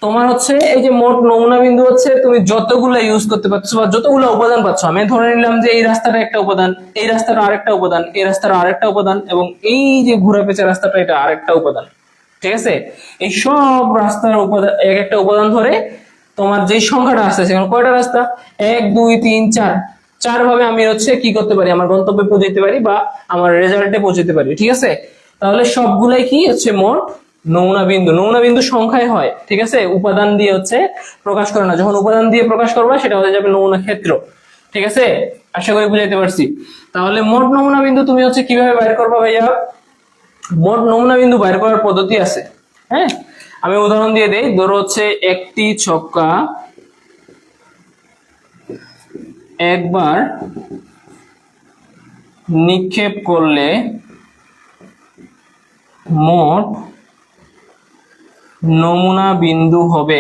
তোমার হচ্ছে এই যে মোট নমুনা বিন্দু হচ্ছে তুমি যতগুলো ইউজ করতে পারছো বা যতগুলো উপাদান পাচ্ছ, আমি ধরে নিলাম যে এই রাস্তাটা একটা উপাদান, এই রাস্তাটা আরেকটা উপাদান, এই রাস্তাটা আরেকটা উপাদান, এবং এই যে ঘুরে পেঁচা রাস্তাটা এটা আরেকটা উপাদান। ঠিক আছে, এই সব রাস্তার উপাদান, এক একটা উপাদান ধরে তোমার যে সংখ্যাটা আসছে সেখানে কয়টা রাস্তা, 1, 2, 3, 4, 4 ভাবে আমি হচ্ছে কি করতে পারি, আমার গন্তব্যে পৌঁছাতে পারি বা আমার রেজাল্টে পৌঁছাতে পারি। ঠিক আছে, তাহলে সবগুলাই কি হচ্ছে মোট নমুনা বিন্দু। নমুনা বিন্দু সংখ্যায় হয়, ঠিক আছে, উপাদান দিয়ে হচ্ছে প্রকাশ করে না। যখন উপাদান দিয়ে প্রকাশ করবা সেটা হয়ে যাবে নমুনা ক্ষেত্র। ঠিক আছে, আশা করি বুঝাইতে পারছি। তাহলে মোট নমুনা বিন্দু তুমি হচ্ছে কিভাবে বাইর করবা ভাইয়া? মোট নমুনা বিন্দু বাইর করার পদ্ধতি আছে। হ্যাঁ, আমি উদাহরণ দিয়ে দেই। ধরো হচ্ছে একটি ছক্কা একবার নিক্ষেপ করলে মোট নমুনা বিন্দু হবে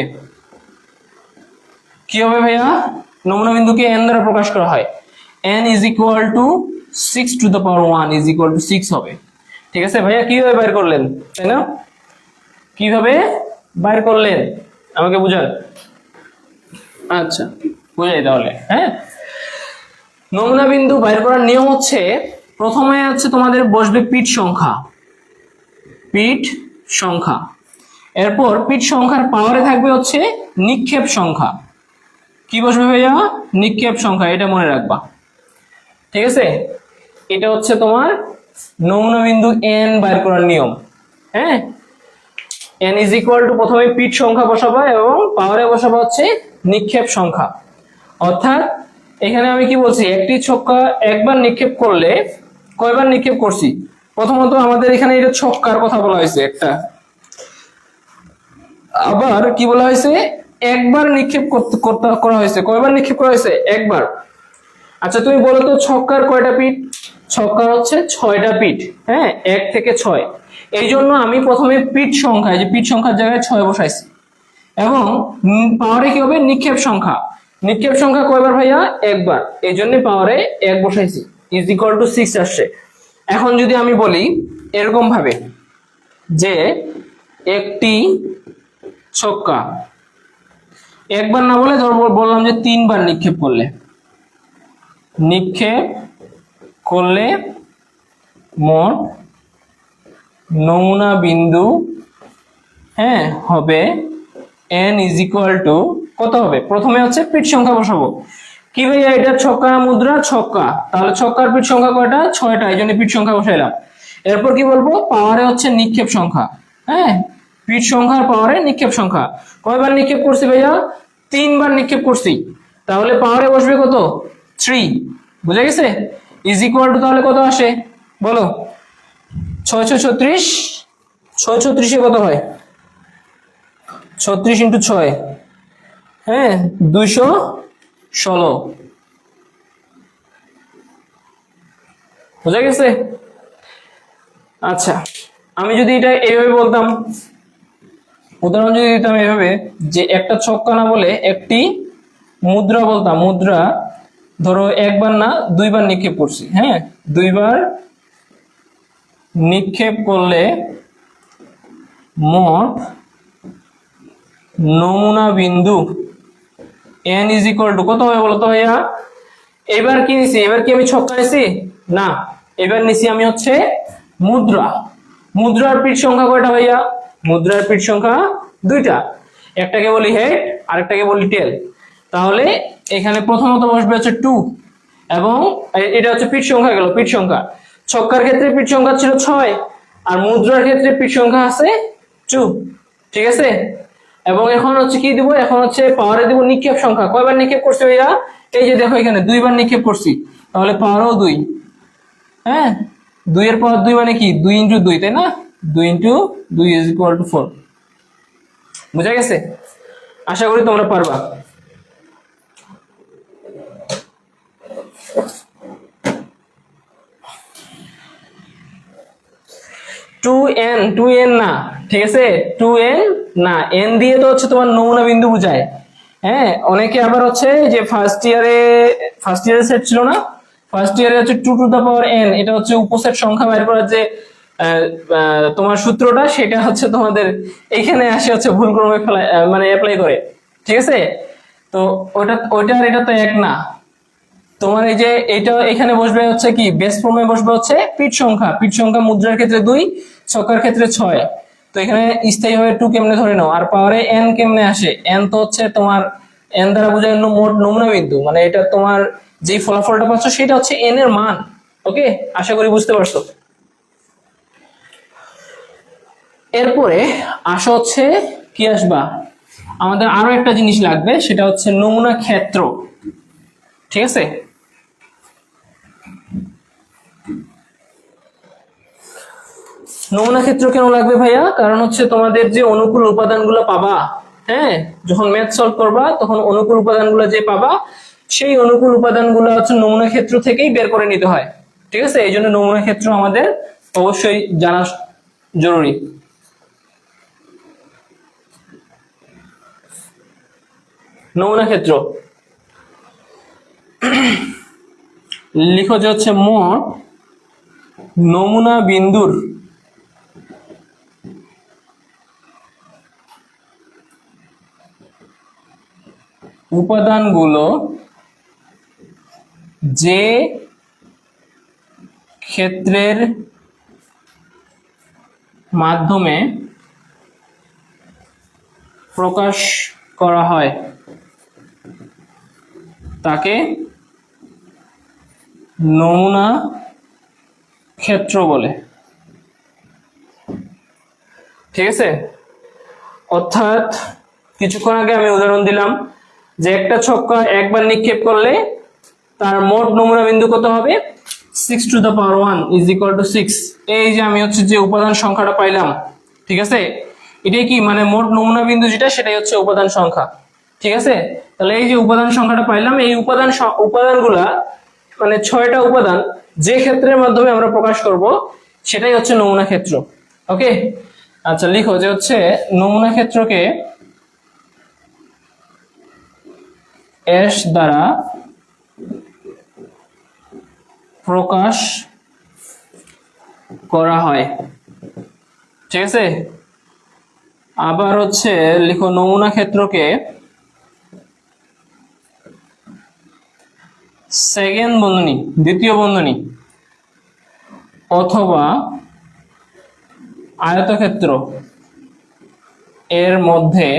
কি হবে ভাইয়া? নমুনা বিন্দুকে n দ্বারা প্রকাশ করা হয়। n is equal to 6 to the power 1 is equal to 6 হবে। ঠিক আছে ভাইয়া, কিভাবে বের করলেন, তাই না? কিভাবে বের করলেন আমাকে বুঝান। আচ্ছা, বুঝাই তাহলে। হ্যাঁ, নমুনা বিন্দু বের করার নিয়ম হচ্ছে, প্রথমে হচ্ছে তোমাদের বসবে পিঠ সংখ্যা, পিঠ সংখ্যা। এরপর পিঠ সংখ্যার পাওয়ারে থাকবে হচ্ছে নিক্ষেপ সংখ্যা। কি বসবে ভাইয়া? নিক্ষেপ সংখ্যা, এটা মনে রাখবা। ঠিক আছে, এটা হচ্ছে তোমার নমুনা বিন্দু n বের করার নিয়ম। হ্যাঁ, n ইজ ইকুয়াল টু প্রথমে পিট সংখ্যা বসাবো এবং পাওয়ারে বসাবো হচ্ছে নিক্ষেপ সংখ্যা। অর্থাৎ এখানে আমি কি বলছি, একটি ছক্কা একবার নিক্ষেপ করলে কয়বার নিক্ষেপ করছি। প্রথমত আমাদের এখানে এটা ছক্কার কথা বলা হয়েছে একটা, আবার কি বলা হয়েছে, একবার নিক্ষেপ করা হয়েছে। কয়বার নিক্ষেপ করা হয়েছে? একবার। আচ্ছা তুমি বলো তো ছক্কার কয়টা পিঠ? ছক্কার হচ্ছে 6টা পিঠ। হ্যাঁ, 1 থেকে 6। এই জন্য আমি প্রথমে পিঠ সংখ্যা, যে পিঠ সংখ্যার জায়গায় 6 বসাইছি। এবং পাওয়ারে কি হবে? নিক্ষেপ সংখ্যা। নিক্ষেপ সংখ্যা কয়বার ভাইয়া? একবার। এই জন্য পাওয়ারে 1 বসাইছি, ইজ ইকুয়াল টু 6 আসছে। এখন যদি আমি বলি এরকম ভাবে যে একটি ছক্কা একবার না বলে ধর বললাম যে 3বার নিক্ষেপ করলে মোট নমুনা বিন্দু, হ্যাঁ, হবে n ইজ ইকুয়াল টু কত হবে? প্রথমে হচ্ছে পিঠ সংখ্যা বসাবো। কি ভাইয়া এটা ছক্কা না মুদ্রা? ছক্কা, তাহলে ছক্কার পিঠ সংখ্যা কয়টা? 6টা, এই জন্য পিঠ সংখ্যা বসাইলাম। এরপর কি বলবো? পাওয়ারে হচ্ছে নিক্ষেপ সংখ্যা। হ্যাঁ, পিঠ সংখ্যার পাওয়ারে নিক্ষেপ সংখ্যা। কয়বার নিক্ষেপ করছি ভাইয়া? 3বার নিক্ষেপ করছি, তাহলে পাওয়ারে বসবে কত? 3। বুঝে গেছে? ইজ ইকুয়াল টু তাহলে কত আসে বলো? 6 6 36, 6 36 কত হয়? 36 ইন্টু 6, হ্যাঁ, 216। বুঝা গেছে? আচ্ছা, আমি যদি এটা এইভাবে বলতাম, উদাহরণ যদি দিতাম এইভাবে যে একটা ছক্কা না বলে একটি মুদ্রা বলতাম। মুদ্রা ধরো একবার না 2বার নিক্ষেপ করছি। হ্যাঁ, 2বার নিক্ষেপ করলে মোট নমুনা বিন্দু n ইজ ইকুয়াল টু কত হবে বলতো ভাইয়া? এবার কি নিছি? এবার কি আমি ছক্কা নিছি? না, এবার নিছি আমি হচ্ছে মুদ্রা। মুদ্রার পিঠ সংখ্যা কয়টা ভাইয়া? মুদ্রার পিঠ সংখ্যা 2টা। একটাকে বলি হেড, আরেকটাকে বলি টেল। তাহলে এখানে প্রথমত বসবে হচ্ছে 2, এবং এটা হচ্ছে পিঠ সংখ্যা গেল, পিঠ সংখ্যা। ছক্কার ক্ষেত্রে পিঠ সংখ্যা ছিল 6, আর মুদ্রার ক্ষেত্রে পিঠ সংখ্যা আছে 2। ঠিক আছে? এবং এখন হচ্ছে কি দিব? এখন হচ্ছে পাওয়ারে দিব নিক্ষেপ সংখ্যা। কয়বার নিক্ষেপ করছি ভাইয়া? এই যে দেখো এখানে 2বার নিক্ষেপ করছি, তাহলে পাওয়ারও 2। হ্যাঁ, 2 এর পাওয়ার 2 মানে কি? 2 ইন্টু 2, তাই না? 2 ইন্টু 2 ইজ ইকুয়াল টু 4। বুঝা গেছে? আশা করি তোমরা পারবা। 2n না, ঠিক আছে? 2n না, n দিয়ে তো হচ্ছে তোমার নমুনা বিন্দু বোঝায়। হ্যাঁ, অনেকে আবার হচ্ছে যে ফার্স্ট ইয়ারে সেট ছিল না, ফার্স্ট ইয়ারে হচ্ছে 2 টু দা পাওয়ার n, এটা হচ্ছে উপসেট সংখ্যা বের করার যে তোমার সূত্রটা, সেটা হচ্ছে তোমাদের এখানে আসে হচ্ছে ভুল ক্রমে মানে অ্যাপ্লাই করে। ঠিক আছে? তো ওইটার এটা তো এক না। তোমার এই যে এটা এখানে বসবে হচ্ছে কি, বেস ফর্মে বসবে হচ্ছে পিঠ সংখ্যা। পিঠ সংখ্যা মুদ্রার ক্ষেত্রে 2, ছক্কার ক্ষেত্রে 6। তো এখানে স্থায়ীভাবে 2 কেমনে ধরে নাও, আর পাওয়ারে n কেমনে আসে? n তো হচ্ছে তোমার n দ্বারা বোঝায় মোট নমুনা বিন্দু, মানে এটা তোমার যে ফলাফলটা পাচ্ছ সেটা হচ্ছে n এর মান। ওকে, আশা করি বুঝতে পারছো। এরপরে আসা হচ্ছে কি আসবা, আমাদের আরো একটা জিনিস লাগবে, সেটা হচ্ছে নমুনা ক্ষেত্র। ঠিক আছে? নমুনা ক্ষেত্র কেন লাগবে ভাইয়া? কারণ হচ্ছে তোমাদের যে অনুকূল উপাদানগুলো পাবা, হ্যাঁ, যখন ম্যাথ সলভ করবা তখন অনুকূল উপাদানগুলো যে পাবা, সেই অনুকূল উপাদানগুলো হচ্ছে নমুনা ক্ষেত্র থেকেই বের করে নিতে হয়। ঠিক আছে? এই জন্য নমুনা ক্ষেত্র আমাদের অবশ্যই জানা জরুরি। নমুনা ক্ষেত্র লিখো যে হচ্ছে মোট নমুনা বিন্দুর উপাদানগুলো যে ক্ষেত্রের মাধ্যমে প্রকাশ করা হয় তাকে নমুনা ক্ষেত্র বলে। ঠিক আছে, অর্থাৎ কিছুক্ষণ আগে আমি উদাহরণ দিলাম যে একটা ছক্কা একবার নিক্ষেপ করলে তার মোট নমুনা বিন্দু কত হবে, 6 to the power 1 is equal two 6। এই যে আমি হচ্ছে যে উপাদান সংখ্যাটা পাইলাম, ঠিক আছে, এটাই কি মানে মোট নমুনা বিন্দু যেটা সেটাই হচ্ছে উপাদান সংখ্যা। ঠিক আছে, তাহলে এই যে উপাদান সংখ্যাটা পাইলাম, এই উপাদানগুলা মানে 6টা উপাদান যে ক্ষেত্রের মাধ্যমে আমরা প্রকাশ করব সেটাই হচ্ছে নমুনা ক্ষেত্র। ওকে, আচ্ছা লিখো যে হচ্ছে নমুনা ক্ষেত্রকে এস দ্বারা প্রকাশ করা হয়। ঠিক আছে, আবার হচ্ছে লিখো নমুনা ক্ষেত্রকে সেকেন্ড বন্ধনী, দ্বিতীয় বন্ধনী অথবা আয়তক্ষেত্র এর মধ্যে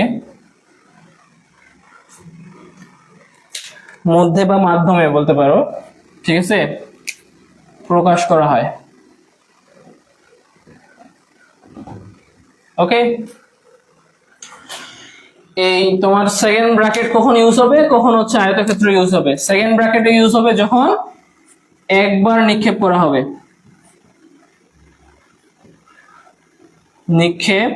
বা মাধ্যমে বলতে পারো, ঠিক আছে, প্রকাশ করা হয়। ওকে, এই তোমার সেকেন্ড ব্র্যাকেট কখন ইউজ হবে, কখন হচ্ছে আয়তক্ষেত্র ইউজ হবে। সেকেন্ড ব্র্যাকেটে ইউজ হবে যখন একবার নিক্ষেপ করা হবে, নিক্ষেপ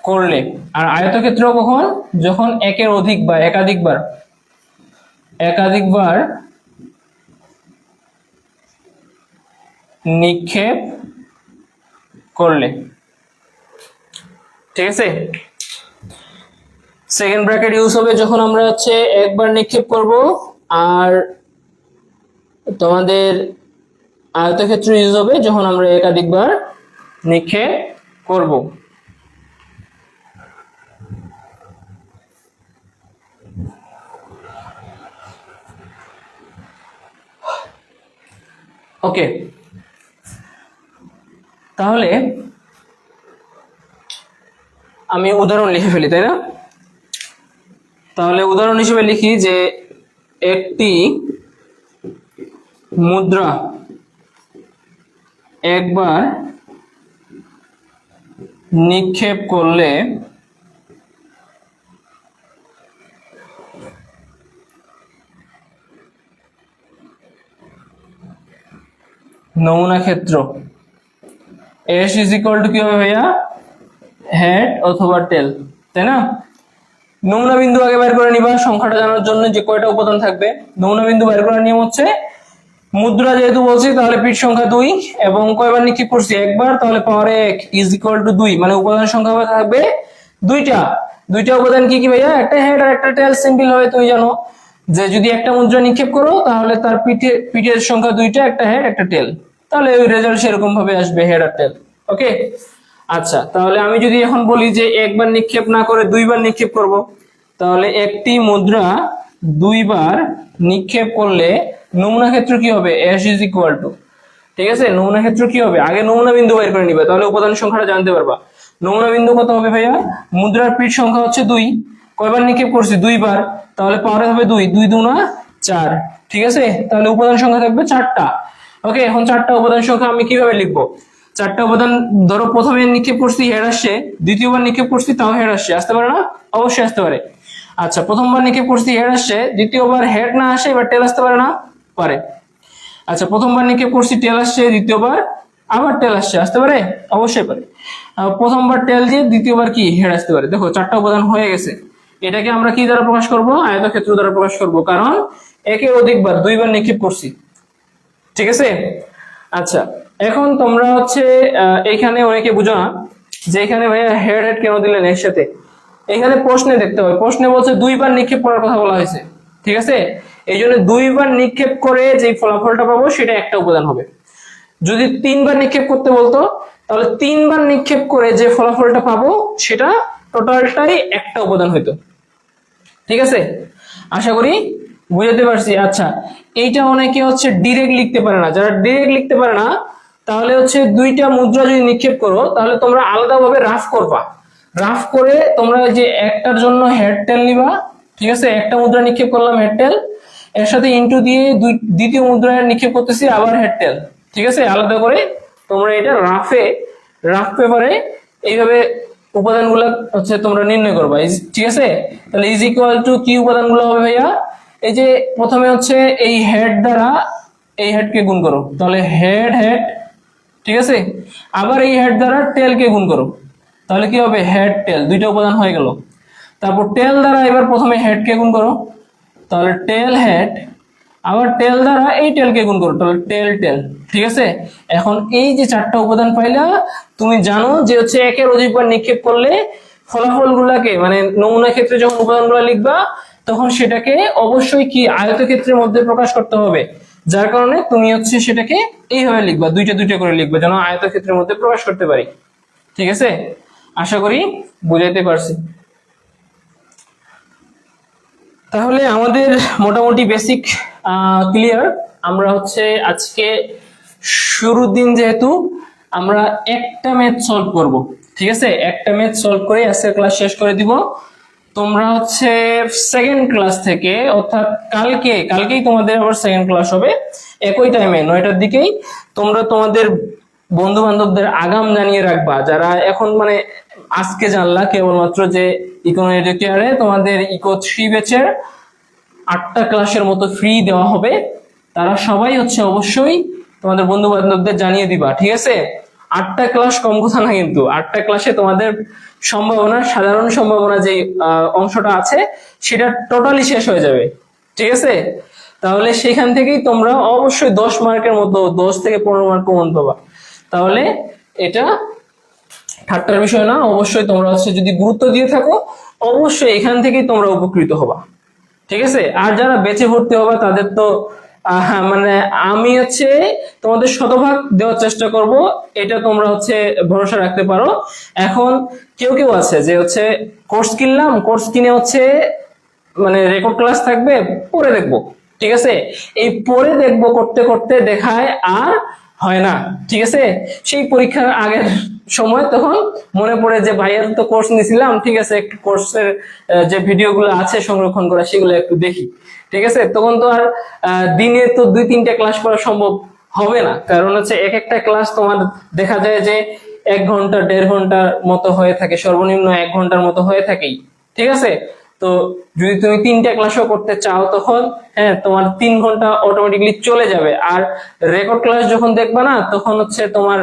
করলে। আর আয়তক্ষেত্র কখন, যখন একের অধিক বা একাধিকবার নিক্ষেপ করলে। ঠিক আছে, সেকেন্ড ব্র্যাকেট ইউজ হবে যখন আমরা হচ্ছে একবার নিক্ষেপ করব, আর তোমাদের আয়তক্ষেত্র ইউজ হবে যখন আমরা একাধিকবার নিক্ষেপ করব। ওকে, তাহলে আমি উদাহরণ লিখে ফেলি, তাই না? তাহলে উদাহরণ হিসেবে লিখি যে একটি মুদ্রা একবার নিক্ষেপ করলে নমুনা ক্ষেত্র এস ইজ ইকুয়াল টু কি হবে ভাইয়া, হেড অথবা টেল, তাই না? নমুনা বিন্দু আগে বের করে নিবা সংখ্যাটা জানার জন্য, যে কয়টা উপাদান থাকবে। নমুনা বিন্দু বের করার নিয়ম হচ্ছে মুদ্রা যেহেতু বলছি তাহলে পিঠ সংখ্যা 2 এবং কয়বার নিক্ষেপ করছি, একবার, তাহলে পাওয়ার 1 ইজ ইকুয়াল টু 2, মানে উপাদান সংখ্যা থাকবে দুইটা উপাদান কি কি ভাইয়া, একটা হেড আর একটা টেল। সিম্পল হবে, তুমি জানো যে যদি একটা মুদ্রা নিক্ষেপ করো তাহলে তার পিঠের সংখ্যা 2টা, একটা হেড একটা টেল, তাহলে ওই রেজাল্ট সেরকম ভাবে আসবে, হেড আর টেল। ওকে, আচ্ছা তাহলে আমি যদি এখন বলি যে একবার নিক্ষেপ না করে 2বার নিক্ষেপ করব, তাহলে একটি মুদ্রা 2বার নিক্ষেপ করলে নমুনা ক্ষেত্র কি হবে, এস ইজ ইকুয়াল টু, ঠিক আছে, নমুনা ক্ষেত্র কি হবে, আগে নমুনা বিন্দু বের করে নিবা, তাহলে উপাদান সংখ্যাটা জানতে পারবা। নমুনা বিন্দু কত হবে ভাইয়া, মুদ্রার পিঠ সংখ্যা হচ্ছে 2, কয়বার নিক্ষেপ করছি 2বার, তাহলে পাওয়ারে হবে 2, 2 দুনা 4, ঠিক আছে, তাহলে উপাদান সংখ্যা থাকবে 4টা। ওকে, এখন 4টা উপাদান সংখ্যা আমি কিভাবে লিখবো, 4টা উপাদান ধরো প্রথমে নিক্ষেপ করছি হেড আসছে, দ্বিতীয়বার নিক্ষেপ করছি তাও হেড আসছে, আসতে পারে না? অবশ্যই আসতে পারে। আচ্ছা, প্রথমবার নিক্ষেপ করছি হেড আসছে, দ্বিতীয়বার হেড না আসে, এবার টেল আসতে পারে না? পারে। আচ্ছা, প্রথমবার নিক্ষেপ করছি টেল আসছে, দ্বিতীয়বার আবার টেল আসছে, আসতে পারে? অবশ্যই পারে। প্রথমবার টেল দিয়ে দ্বিতীয়বার কি হেড আসতে পারে। দেখো 4টা উপাদান হয়ে গেছে, এটাকে আমরা কি দ্বারা প্রকাশ করব, আয়তক্ষেত্র দ্বারা প্রকাশ করব, কারণ একের অধিকবার 2বার নিক্ষেপ করছি। ঠিক আছে, আচ্ছা এখন তোমরা হচ্ছে এইখানে অনেকে বুঝো না যে এখানে ভাইয়া হেড হেড কেন দিলেন এর সাথে, এখানে প্রশ্নে দেখতে হবে, প্রশ্নে বলছে 2বার নিক্ষেপ করার কথা বলা হয়েছে। ঠিক আছে, এই জন্য 2বার নিক্ষেপ করে যে ফলাফলটা পাবো সেটা একটা উপাদান হবে। যদি 3বার নিক্ষেপ করতে বলতো তাহলে 3বার নিক্ষেপ করে যে ফলাফলটা পাবো সেটা টোটালটাই একটা উপাদান হইতো। ঠিক আছে, আশা করি বুঝাতে পারছি। আচ্ছা, এইটা অনেকে হচ্ছে ডিরেক্ট লিখতে পারে না, যারা ডিরেক্ট লিখতে পারে না তাহলে হচ্ছে 2টা মুদ্রা যদি নিক্ষেপ করো তাহলে তোমরা আলাদাভাবে রাফ করবা, রাফ করে তোমরা যে একটার জন্য হেড টেল নিবা। ঠিক আছে, একটা মুদ্রা নিক্ষেপ করলাম হেড টেল, এর সাথে ইনটু দিয়ে দ্বিতীয় মুদ্রায় নিক্ষেপ করতেছি আবার হেড টেল। ঠিক আছে, আলাদা করে তোমরা এটা রাফ পেপারে এইভাবে উপাদানগুলো হচ্ছে তোমরা নির্ণয় করবা, ঠিক আছে? তাহলে ইজ ইকুয়াল টু কি উপাদানগুলো হবে ভাইয়া? এই যে প্রথমে হচ্ছে এই হেড দ্বারা এই হেডকে গুণ করো, তাহলে হেড হেড, ঠিক আছে? আবার এই হেড দ্বারা টেলকে গুণ করো, তাহলে কি হবে? হেড টেল, দুইটা উপাদান হয়ে গেল। তারপর টেল দ্বারা এবার প্রথমে হেডকে গুণ করো, তাহলে টেল হেড, আবার টেল দ্বারা এই টেলকে গুণ করো, তাহলে টেল টেল, ঠিক আছে? এখন এই যে চারটা উপাদান পাইলা, তুমি জানো যে হচ্ছে একের অধিকবার নিক্ষেপ করলে ফলাফল গুলাকে মানে নমুনা ক্ষেত্রে যখন উপাদানগুলো লিখবা তখন সেটাকে অবশ্যই কি আয়তক্ষেত্রের মধ্যে প্রকাশ করতে হবে, যার কারণে তুমি হচ্ছে সেটাকে এইভাবে লিখবা, দুইটা দুইটা করে লিখবা যেন আয়তক্ষেত্রের মধ্যে প্রকাশ করতে পারি, ঠিক আছে? আশা করি বুঝাইতে পারছি। তাহলে আমাদের মোটামুটি বেসিক ক্লিয়ার। আমরা হচ্ছে আজকে শুরুর দিন যেহেতু আমরা একটা ম্যাথ সলভ করব, ঠিক আছে? একটা ম্যাথ সলভ করে আজকে ক্লাস শেষ করে দিব। তোমরা হচ্ছে সেকেন্ড ক্লাস থেকে অর্থাৎ কালকেই তোমাদের আবার সেকেন্ড ক্লাস হবে একই টাইমে 9টার দিকেই। তোমরা তোমাদের বন্ধু বান্ধবদের আগাম জানিয়ে রাখবা যারা এখন মানে আজকে জানলা কেবলমাত্র যে ইকো এডুকেয়ারে তোমাদের ইকো 3 ব্যাচের 8টা ক্লাসের মতো ফ্রি দেওয়া হবে, তারা সবাই হচ্ছে অবশ্যই তোমাদের বন্ধু বান্ধবদের জানিয়ে দিবা, ঠিক আছে? 8টা ক্লাস কম কথা না, কিন্তু 8টা ক্লাসে তোমাদের সম্ভাবনা, সাধারণ সম্ভাবনা যে অংশটা আছে সেটা টোটালি শেষ হয়ে যাবে, ঠিক আছে? তাহলে সেখান থেকেই তোমরা অবশ্যই 10 মার্কের মতো 10 থেকে 15 মার্ক কমন পাবা। তাহলে এটা ঠাট্টার বিষয় না, অবশ্যই তোমরা হচ্ছে যদি গুরুত্ব দিয়ে থাকো অবশ্যই এখান থেকেই তোমরা উপকৃত হবা, ঠিক আছে? আর যারা বেঁচে ভর্তি হবা তাদের তো মানে আমি হচ্ছে তোমাদের শতভাগ দেওয়ার চেষ্টা করব, এটা তোমরা হচ্ছে ভরসা রাখতে পারো। এখন কেউ কেউ আছে যে হচ্ছে কোর্স কিনলাম, কোর্স কিনে হচ্ছে মানে রেকর্ড ক্লাস থাকবে পরে দেখবো, ঠিক আছে? এই পরে দেখবো করতে করতে দেখায় আর হয় না, ঠিক আছে? সেই পরীক্ষার আগের সময় তখন মনে পড়ে যে ভাইয়ার তো কোর্স নিছিলাম, ঠিক আছে, একটু কোর্সের যে ভিডিওগুলো আছে সংরক্ষণ করা সেগুলো একটু দেখি, ঠিক আছে? তখন তো আর দিনে তো 2-3টা ক্লাস করা সম্ভব হবে না, কারণ হচ্ছে এক একটা ক্লাস তোমার দেখা যায় যে 1 ঘন্টা 1.5 ঘন্টার মতো হয়ে থাকে, সর্বনিম্ন 1 ঘন্টার মতো হয়ে থাকেই, ঠিক আছে? তো যদি তুমি 3টা ক্লাসও করতে চাও তখন হ্যাঁ তোমার 3 ঘন্টা অটোমেটিকলি চলে যাবে। আর রেকর্ড ক্লাস যখন দেখবা না তখন হচ্ছে তোমার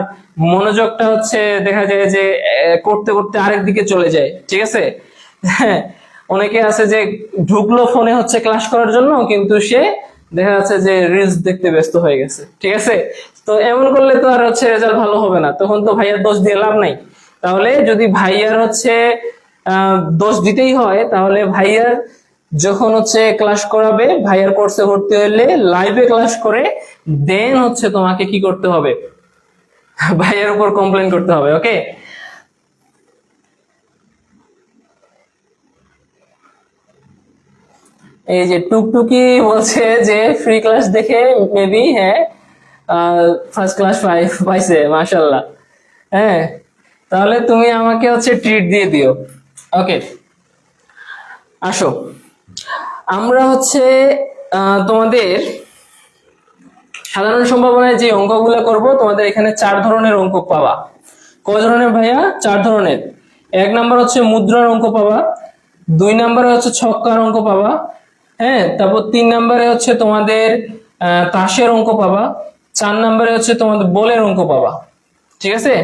মনোযোগটা হচ্ছে দেখা যায় যে করতে করতে আরেক দিকে চলে যায়, ঠিক আছে? হ্যাঁ, অনেকে আছে যে ঢুকলো ফোনে হচ্ছে ক্লাস করার জন্য, কিন্তু সে দেখা যাচ্ছে যে রিলস দেখতে ব্যস্ত হয়ে গেছে, ঠিক আছে? তো এমন করলে তো আর হচ্ছে রেজাল্ট ভালো হবে না, তখন তো ভাইয়ার দোষ দিয়ে লাভ নাই। তাহলে যদি ভাইয়ার হচ্ছে দোষ দিতেই হয় তাহলে ভাইয়ার যখন হচ্ছে ক্লাস করাবে, ভাইয়ার কোর্সে ভর্তি হলে লাইভে ক্লাস করে দেন হচ্ছে তোমাকে কি করতে হবে, ভাইয়ার উপর কমপ্লেন করতে হবে, ওকে? এই যে টুকটুকি বলছে যে ফ্রি ক্লাস দেখে মেবি হ্যাঁ ফার্স্ট ক্লাস পাইছে, মাশাআল্লাহ। হ্যাঁ, তাহলে তুমি আমাকে হচ্ছে ট্রিট দিয়ে দিও, ওকে? আসো আমরা হচ্ছে তোমাদের সাধারণ সম্ভাবনায় যে অঙ্কগুলো করব, তোমাদের এখানে 4 ধরনের অঙ্ক পাবা। কয় ধরনের ভাইয়া? 4 ধরনের। 1 নাম্বার হচ্ছে মুদ্রার অঙ্ক পাবা, 2 নাম্বারে হচ্ছে ছক্কার অঙ্ক পাবা, হ্যাঁ, তারপর 3 নাম্বারে হচ্ছে তোমাদের তাসের অঙ্ক পাবা, 4 নাম্বারে হচ্ছে তোমাদের বলের অঙ্ক পাবা, ঠিক আছে?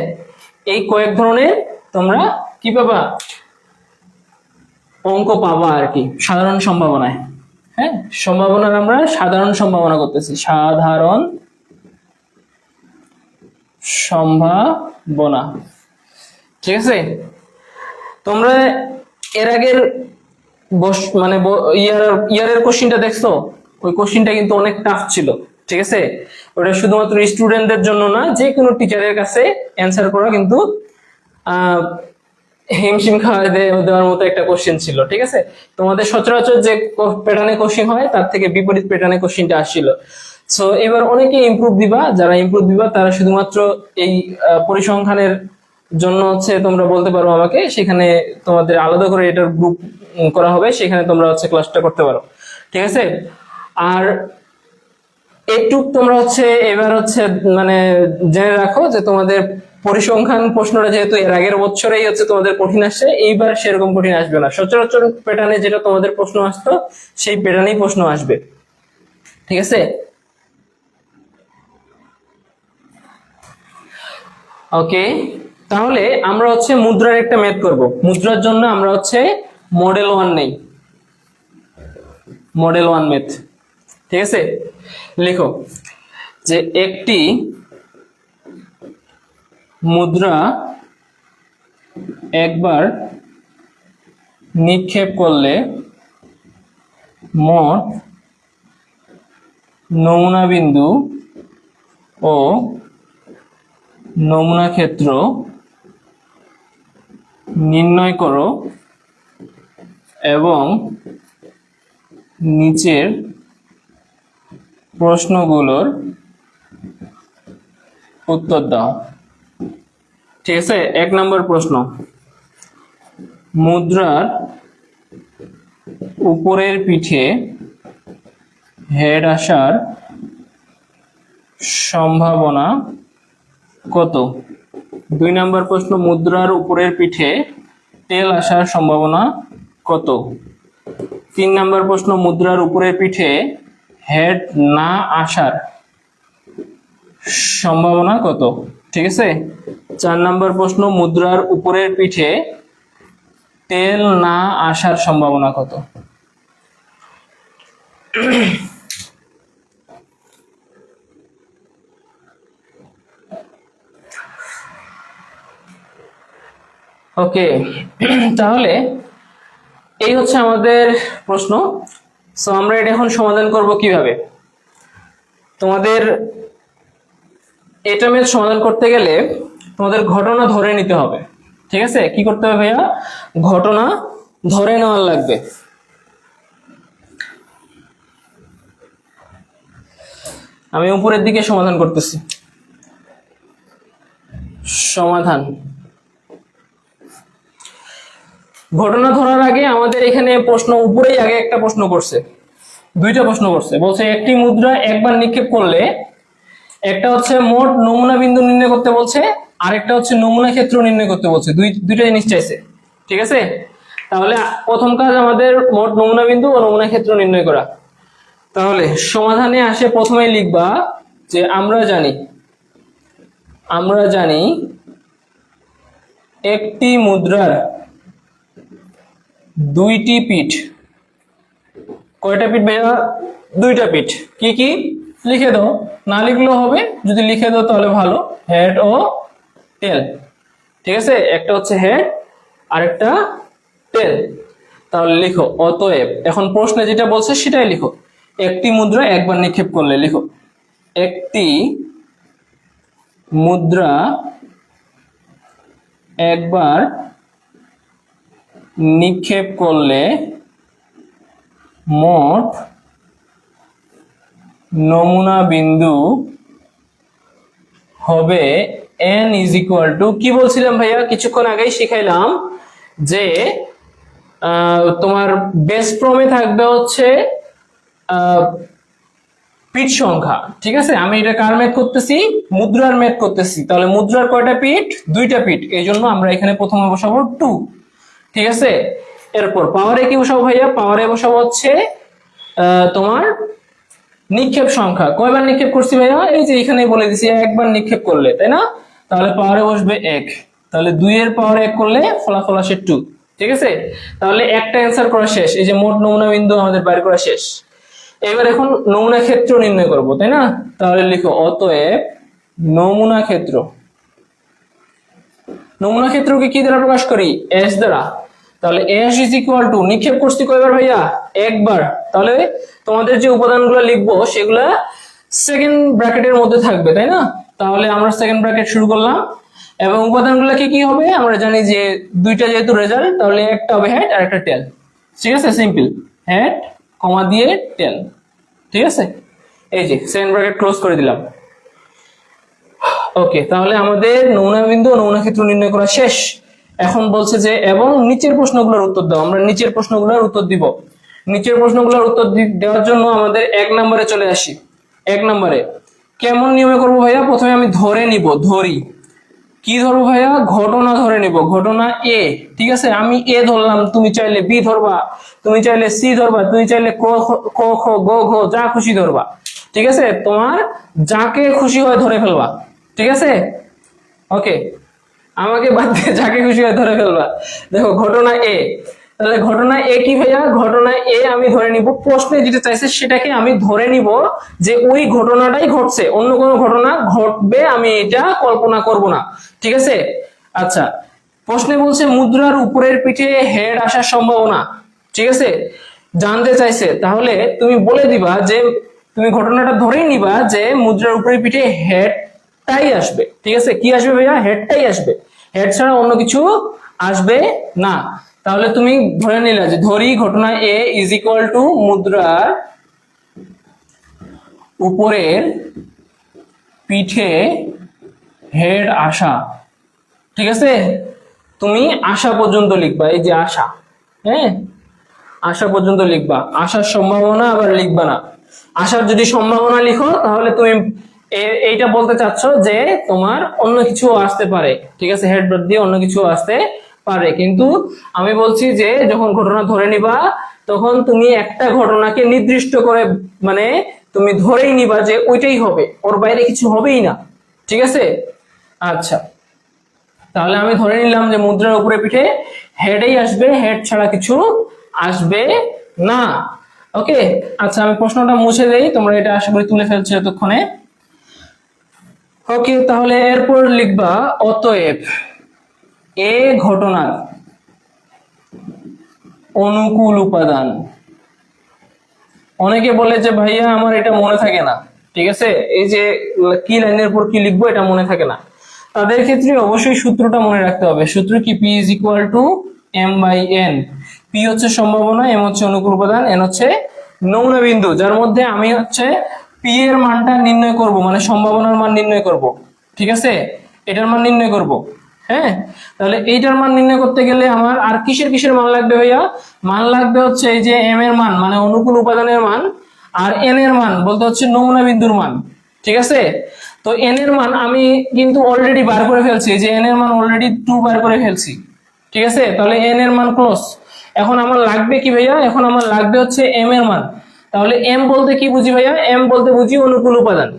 এই কয়েক ধরনের তোমরা কি পাবা? অঙ্ক পাবা আর কি সাধারণ সম্ভাবনায়। হ্যাঁ, সম্ভাবনার আমরা সাধারণ সম্ভাবনা করতেছি, সাধারণ সম্ভাবনা, ঠিক আছে? তোমরা এর আগের মানে ইয়ারের কোশ্চিনটা দেখছো? ওই কোশ্চিনটা কিন্তু অনেক টাফ ছিল, ঠিক আছে? ওটা শুধুমাত্র স্টুডেন্টদের জন্য না, যে কোনো টিচারের কাছে অ্যান্সার করা কিন্তু হিমশিম খাওয়াই দেওয়ার মতো একটা কোশ্চেন ছিল, ঠিক আছে? তোমাদের সচরাচর যে প্যাটার্নে কোশ্চেন হয় তার থেকে বিপরীত প্যাটার্নে কোশ্চেনটা আসছিল। সো এবার অনেকে ইমপ্রুভ দিবা, যারা ইমপ্রুভ দিবা তারা শুধুমাত্র এই পরিসংখ্যানের জন্য হচ্ছে তোমরা বলতে পারো আমাকে, সেখানে তোমাদের আলাদা করে এটার গ্রুপ করা হবে, সেখানে তোমরা হচ্ছে ক্লাসটা করতে পারো, ঠিক আছে? আর একটু তোমরা হচ্ছে এবার হচ্ছে মানে জেনে রাখো যে তোমাদের পরিসংখ্যান প্রশ্নটা যেহেতু এর আগের বছরেই হচ্ছে তোমাদের কঠিন আসছে, এইবার সেরকম কঠিন আসবে না। সচরাচর প্যাটার্নে যেটা তোমাদের প্রশ্ন আসতো সেই প্যাটার্নেই প্রশ্ন আসবে, ঠিক আছে? ওকে, তাহলে আমরা হচ্ছে মুদ্রার একটা ম্যাথ করব। মুদ্রার জন্য আমরা হচ্ছে মডেল 1 নেই, মডেল 1 ম্যাথ, ঠিক আছে? লিখো যে একটি মুদ্রা একবার নিক্ষেপ করলে মোট নমুনা বিন্দু ও নমুনা ক্ষেত্র নির্ণয় করো এবং নিচের প্রশ্নগুলোর উত্তর দাও। ঠিক আছে, 1 নম্বর প্রশ্ন, মুদ্রার উপরের পিঠে হেড আসার সম্ভাবনা কত? 2 নম্বর প্রশ্ন, মুদ্রার উপরের পিঠে টেল আসার সম্ভাবনা কত? 3 নম্বর প্রশ্ন, মুদ্রার উপরের পিঠে হেড না আসার সম্ভাবনা কত? ঠিক আছে। 4 নম্বর প্রশ্ন, মুদ্রার উপরের পিঠে টেল না আসার সম্ভাবনা কত? ওকে, তাহলে এই হচ্ছে আমাদের প্রশ্ন। সো আমরা এটা এখন সমাধান করব কিভাবে? তোমাদের এটা ম্যাথ সমাধান করতে গেলে তোমাদের ঘটনা ধরে নিতে হবে। ঠিক আছে, কি করতে হবে ভাইয়া? ঘটনা ধরে নেওয়ার লাগবে। আমি উপরের দিকে সমাধান করতেছি। সমাধান, ঘটনা ধরার আগে আমাদের এখানে প্রশ্ন উপরেই আগে একটা প্রশ্ন করছে, 2টা প্রশ্ন করছে। বলছে একটি মুদ্রা একবার নিক্ষেপ করলে, একটা হচ্ছে মোট নমুনা বিন্দু নির্ণয় করতে বলছে, আর একটা হচ্ছে নমুনা ক্ষেত্র নির্ণয় করতে বলছে। দুইটা জিনিস চাইছে। ঠিক আছে, তাহলে প্রথম কাজ আমাদের মোট নমুনা বিন্দু ও নমুনা ক্ষেত্র নির্ণয় করা। তাহলে সমাধানে আসে প্রথমেই লিখবা যে আমরা জানি একটি মুদ্রার 2টি পিঠ। কয়টা পিঠ ভাইয়া? 2টা পিঠ। কি কি? লিখে দাও, না লিখলেও হবে, যদি লিখে দাও তাহলে ভালো। হেড ও টেল। ঠিক আছে, একটা হচ্ছে হেড আর একটা টেল। তাহলে লিখো অতএব, এখন প্রশ্নে যেটা বলছে সেটাই লিখো। একটি মুদ্রা একবার নিক্ষেপ করলে, লিখো একটি মুদ্রা একবার নিক্ষেপ করলে মোট নমুনা বিন্দু হবে n ইজ ইকুয়াল টু, কি বলছিলাম ভাইয়া? কিছুক্ষণ আগেই শিখাইলাম যে তোমার বেস ফর্মে থাকবে হচ্ছে পিঠ সংখ্যা। ঠিক আছে, আমি এটা কার ম্যাথ করতেছি? মুদ্রার ম্যাথ করতেছি। তাহলে মুদ্রার কয়টা পিঠ? 2টা পিঠ, এই জন্য আমরা এখানে প্রথমে বসাবো 2। ঠিক আছে, এরপর পাওয়ারে কি বসাবো ভাইয়া? পাওয়ারে বসাবো হচ্ছে তোমার নিক্ষেপ সংখ্যা। কয়বার নিক্ষেপ করছি ভাইয়া? এই যে এখানে বলে দিছি, একবার নিক্ষেপ করলে, তাই না? তাহলে পাওয়ারে বসবে 1। তাহলে 2 এর পাওয়ারে 1 করলে ফলাফল আসে 2। ঠিক আছে, তাহলে একটা অ্যান্সার করা শেষ। এই যে মোট নমুনা বিন্দু আমাদের বের করা শেষ। এবার এখন নমুনা ক্ষেত্র নির্ণয় করব, তাই না? তাহলে লিখো অতএব নমুনা ক্ষেত্র। নমুনা ক্ষেত্রকে কি দ্বারা প্রকাশ করি? s দ্বারা। তাহলে s ইজ ইকুয়াল টু, নিক্ষেপ করছি কয়বার ভাইয়া? একবার। তাহলে তোমাদের যে উপাদানগুলো লিখবো সেগুলা সেকেন্ড ব্র্যাকেটের মধ্যে থাকবে, তাই না? তাহলে আমরা সেকেন্ড ব্র্যাকেট শুরু করলাম, এবং উপাদানগুলো কি কি হবে আমরা জানি যে 2টা যেহেতু রেজাল্ট, তাহলে একটা হবে হেড আর একটা টেল। ঠিক আছে, সিম্পল, হেড কমা দিয়ে টেল। ঠিক আছে, এই যে সেকেন্ড ব্র্যাকেট ক্লোজ করে দিলাম। ওকে, তাহলে আমাদের নমুনা বিন্দু ও নমুনা ক্ষেত্র নির্ণয় করা শেষ। এখন বলছে যে এবং নিচের প্রশ্নগুলোর উত্তর দাও। আমরা নিচের প্রশ্নগুলোর উত্তর দিব। নিচের প্রশ্নগুলোর উত্তর দেওয়ার জন্য আমাদের 1 নম্বরে চলে আসি। 1 নম্বরে কেমন নিয়মে করবো ভাইয়া? প্রথমে আমি ধরে নিব, ধরি। কি ধরবো ভাইয়া, ঘটনা ধরে নিব, ঘটনা এ। ঠিক আছে, আমি এ ধরলাম, তুমি চাইলে বি ধরবা, তুমি চাইলে সি ধরবা, তুমি চাইলে ক খ গ ঘ যা খুশি ধরবা। ঠিক আছে, তোমার যাকে খুশি হয় ধরে ফেলবা। ঠিক আছে, ওকে, আমাকে বাদ দিয়ে যাকে খুশি হয় ধরে ফেলবা। দেখো ঘটনা এ, তাহলে ঘটনা এ কি ভাইয়া, ঘটনা এ আমি ধরে নিব, প্রশ্নে যেটা চাইছে সেটাকে আমি ধরে নিব যে ওই ঘটনাটাই ঘটছে, অন্য কোনো ঘটনা ঘটবে আমি এটা কল্পনা করব না। ঠিক আছে, আচ্ছা, প্রশ্নে বলছে মুদ্রার উপরের পিঠে হেড আসার সম্ভাবনা। ঠিক আছে, জানতে চাইছে, তাহলে তুমি বলে দিবা যে তুমি ঘটনাটা ধরেই নিবা যে মুদ্রার উপরের পিঠে হেডটাই আসবে। ঠিক আছে, কি আসবে ভাইয়া, হেডটাই আসবে, হেড ছাড়া অন্য কিছু আসবে না। তাহলে তুমি ধরে নিলে যে ধরি ঘটনা এ ইজ ইকুয়াল টু মুদ্রার উপরের পিঠে হেড আসা। ঠিক আছে, তুমি আশা পর্যন্ত লিখবা, এই যে আশা, হ্যাঁ আশা পর্যন্ত লিখবা, আসার সম্ভাবনা আবার লিখবা না। আসার যদি সম্ভাবনা লিখো তাহলে তুমি এইটা বলতে চাচ্ছ যে তোমার অন্য কিছু আসতে পারে। ঠিক আছে, হেড বাদ দিয়ে অন্য কিছু আসতে পারে, কিন্তু আমি বলছি যে যখন ঘটনা ধরে নিবা তখন তুমি একটা ঘটনাকে নির্দিষ্ট করে, মানে তুমি ধরেই নিবা যে ওইটাই হবে, ওর বাইরে কিছু হবেই না। ঠিক আছে, আচ্ছা, তাহলে আমি ধরে নিলাম যে মুদ্রার উপরে পিঠে হেডই আসবে, হেড ছাড়া কিছু আসবে না। ওকে, আচ্ছা, আমি প্রশ্নটা মুছে দেই, তোমরা এটা আশা করি তুলে ফেলছো এতক্ষণে। ওকে, তাহলে এরপর লিখবা অতএব এ ঘটনার অনুকূল উপাদান। অনেকে বলে যে ভাইয়া আমার এটা মনে থাকে না। ঠিক আছে, এই যে কি লাইনের পর কি লিখবো এটা মনে থাকে না, তাদের ক্ষেত্রে অবশ্যই সূত্রটা মনে রাখতে হবে। সূত্র কি, P is equal to M by N. P হচ্ছে সম্ভাবনা, এম হচ্ছে অনুকূল উপাদান, এন হচ্ছে নমুনা বিন্দু, যার মধ্যে আমি হচ্ছে পি এর মানটা নির্ণয় করব, মানে সম্ভাবনার মান নির্ণয় করব। ঠিক আছে, এটার মান নির্ণয় করব। হ্যাঁ, তাহলে এইটার মান নির্ণয় করতে গেলে আমার আর কিসের কিসের মান লাগবে ভাইয়া, মান লাগবে হচ্ছে এই যে এম এর মান মানে অনুকূল উপাদানের মান, আর এন এর মান বলতে হচ্ছে নমুনা বিন্দুর মান। ঠিক আছে, তো এন এর মান আমি কিন্তু অলরেডি বার করে ফেলছি, যে এন এর মান অলরেডি 2 বার করে ফেলছি। ঠিক আছে, তাহলে এন এর মান ক্লোজ। এখন আমার লাগবে কি ভাইয়া, এখন আমার লাগবে হচ্ছে এম এর মান। তাহলে এম বলতে কি বুঝি ভাইয়া, এম বলতে বুঝি অনুকূল উপাদান।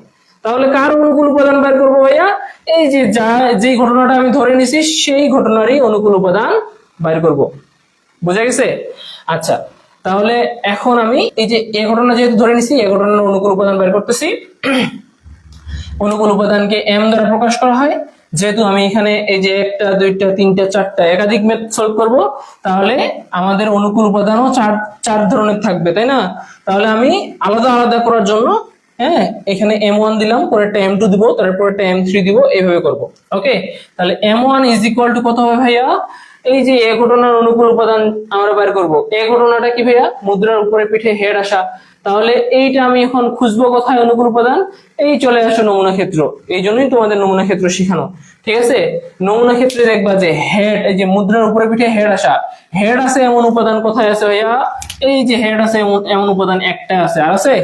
তাহলে কার অনুকূল উপাদান বের করবো ভাইয়া, এই যে যে ঘটনাটা আমি ধরে নিছি সেই ঘটনারই অনুকূল উপাদান বের করব। বুঝা গেছে? আচ্ছা, তাহলে এখন আমি এই যে এই ঘটনা যেহেতু ধরে নিছি, এই ঘটনার অনুকূল উপাদান বের করতেছি। অনুকূল উপাদানকে এম দ্বারা প্রকাশ করা হয়, যেহেতু আমি এখানে এই যে একটা দুইটা তিনটা চারটা একাধিক ম্যাথ সলভ করব, তাহলে আমাদের অনুকূল উপাদানও চার ধরনের থাকবে, তাই না? তাহলে আমি আলাদা আলাদা করার জন্য, হ্যাঁ, এখানে m1 দিলাম, পরে একটা m2 দিব, তারপর একটা m3 দিব, এইভাবে করব। ওকে, তাহলে m1 ইজ ইকুয়াল টু কত হবে ভাইয়া, এই যে এ ঘটনার অনুকূল উপাদান আমরা বের করব। এ ঘটনাটা কি ভাইয়া, মুদ্রার উপরে পিঠে হেড আসা। তাহলে এইটা আমি এখন খুঁজবো কোথায় অনুকূল উপাদান, এই চলে আসো নমুনা ক্ষেত্র। এই জন্যই তোমাদের নমুনা ক্ষেত্র শিখানো। ঠিক আছে, নমুনা ক্ষেত্রে দেখবা যে হেড, এই যে মুদ্রার উপরে পিঠে হেড আসা, হেড আছে এমন উপাদান কোথায় আছে ভাইয়া, এই যে হেড আছে এমন উপাদান একটা আছে, আর আছে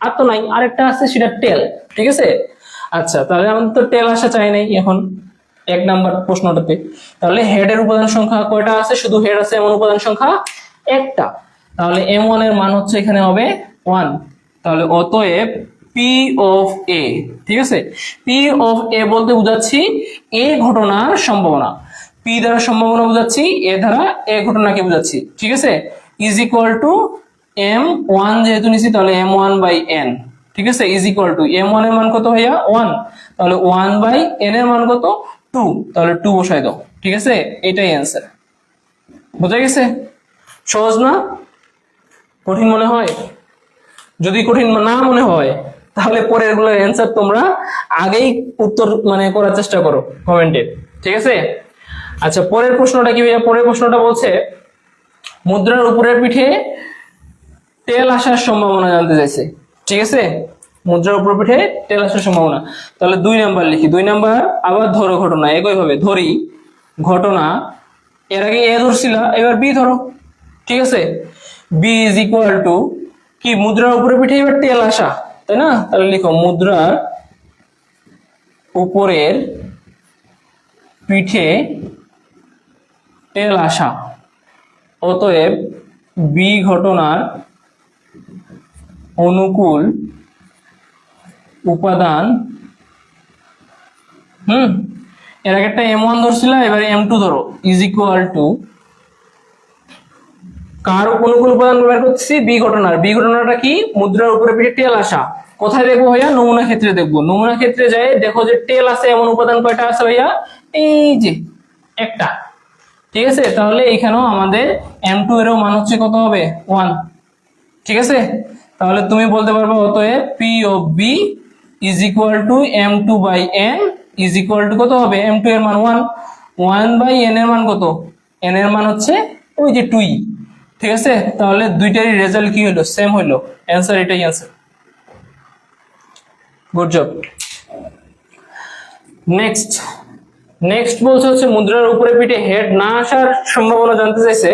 আর তো নাই, আরেকটা আছে সেটা টেল। ঠিক আছে, আচ্ছা, তাহলে আমাদের তো টেল আসা চাই নাই এখন এক নাম্বার প্রশ্নটাতে। তাহলে হেডের উপাদান সংখ্যা কয়টা আছে, শুধু হেড আছে এমন উপাদান সংখ্যা একটা। তাহলে m1 এর মান হচ্ছে এখানে হবে 1। তাহলে অতএব পি অফ এ, ঠিক আছে, পি অফ এ বলতে বুঝাচ্ছি এ ঘটনার সম্ভাবনা, পি দ্বারা সম্ভাবনা বুঝাচ্ছি, এ দ্বারা এ ঘটনাকে বুঝাচ্ছি। ঠিক আছে, ইজ ইকুয়াল টু m1 যেহেতু নিছি তাহলে m1 বাই n। ঠিক আছে, ইজ ইকুয়াল টু m1 এর মান কত ভাইয়া 1, তাহলে 1 বাই n এর মান কত 2, তাহলে 2 বসাই দাও। ঠিক আছে, এটাই অ্যান্সার। বোঝা গেছে? সহজ না? কঠিন মনে হয়? যদি কঠিন না মনে হয় তাহলে পরের গুলোর অ্যান্সার তোমরা আগেই উত্তর মানে করার চেষ্টা করো কমেন্টে। ঠিক আছে, আচ্ছা, পরের প্রশ্নটা কি ভাইয়া, পরের প্রশ্নটা বলছে মুদ্রার উপরের পিঠে তেল আসার সম্ভাবনা জানতে চাইছে। ঠিক আছে, মুদ্রার উপর পিঠে তেল আসার সম্ভাবনা। তাহলে 2 নাম্বার লিখি, 2 নাম্বার আবার ধরো ঘটনা, একই ভাবে ধরি ঘটনা, এর আগে এ ধরছিলা, এবার বি ধরো। ঠিক আছে, বি ইজ ইকুয়াল টু কি, মুদ্রার উপরে পিঠে এবার তেল আসা, তাই না? তাহলে লিখো মুদ্রার উপরের পিঠে টেল আসা, অতএব বি ঘটনার অনুকূল উপাদান, এর আগে একটা M1 ধরছিল, এবারে M2 ধরো, ইজ ইকুয়াল টু কার অনুকূল উপাদান ব্যবহার করছি? বি ঘটনার। বি ঘটনাটা কি? মুদ্রার উপরে পিঠে টেল আসা। কোথায় দেখবো ভাইয়া? নমুনা ক্ষেত্রে দেখবো। নমুনা ক্ষেত্রে যাই দেখো যে টেল আছে এমন উপাদান কয়টা আছে ভাইয়া? এই যে একটা। ঠিক আছে, তাহলে এখানেও আমাদের M2 এরও মান হচ্ছে কত হবে? 1। ঠিক আছে, তাহলে তুমি বলতে পারবে অতএব P of B is equal to M2 by N is equal to কত হবে? M2 এর মান 1, 1 বাই N এর মান কত? N এর মান হচ্ছে ওই যে 2। ঠিক আছে, তাহলে দুইটারই রেজাল্ট কি হলো? সেম হলো। অ্যান্সার এটাই অ্যান্সার। Good job. নেক্সট বলছে হচ্ছে মুদ্রার উপরে পিঠে হেড না আসার সম্ভাবনা জানতে চাইছে,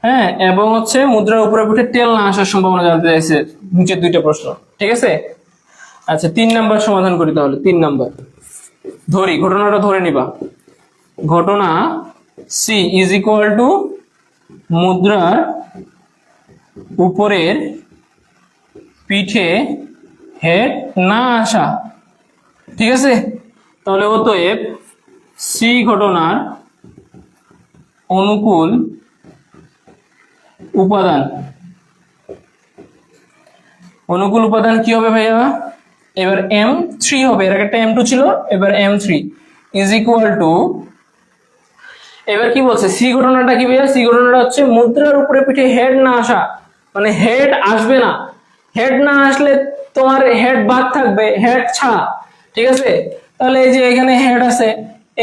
হ্যাঁ, এবং হচ্ছে মুদ্রার উপরে পিঠে টেল না আসার সম্ভাবনা জানতে চাইছে। নিচের দুইটা প্রশ্ন। ঠিক আছে, আচ্ছা 3 নাম্বার সমাধান করি তাহলে। 3 নাম্বার ধরি, ঘটনাটা ধরে নিবা। ঘটনা সি ইজ ইকুয়াল টু মুদ্রার উপরের পিঠে হেড না আসা। ঠিক আছে, তাহলে অতএব সি ঘটনার অনুকূল উপাদান, অনুকূল উপাদান কি হবে ভাইয়া? এবার M3 হবে, এর আগে একটা M2 ছিল, এবার M3 ইজ ইকুয়াল টু, এবার কি বলছে? সি ঘটনাটা কি ভাইয়া? সি ঘটনাটা হচ্ছে মুদ্রার উপরে পিঠে হেড না আসা, মানে হেড আসবে না। হেড না আসলে তোমার হেড বাদ থাকবে, হেড ছাড়া। ঠিক আছে, তাহলে এই যে এখানে হেড আছে,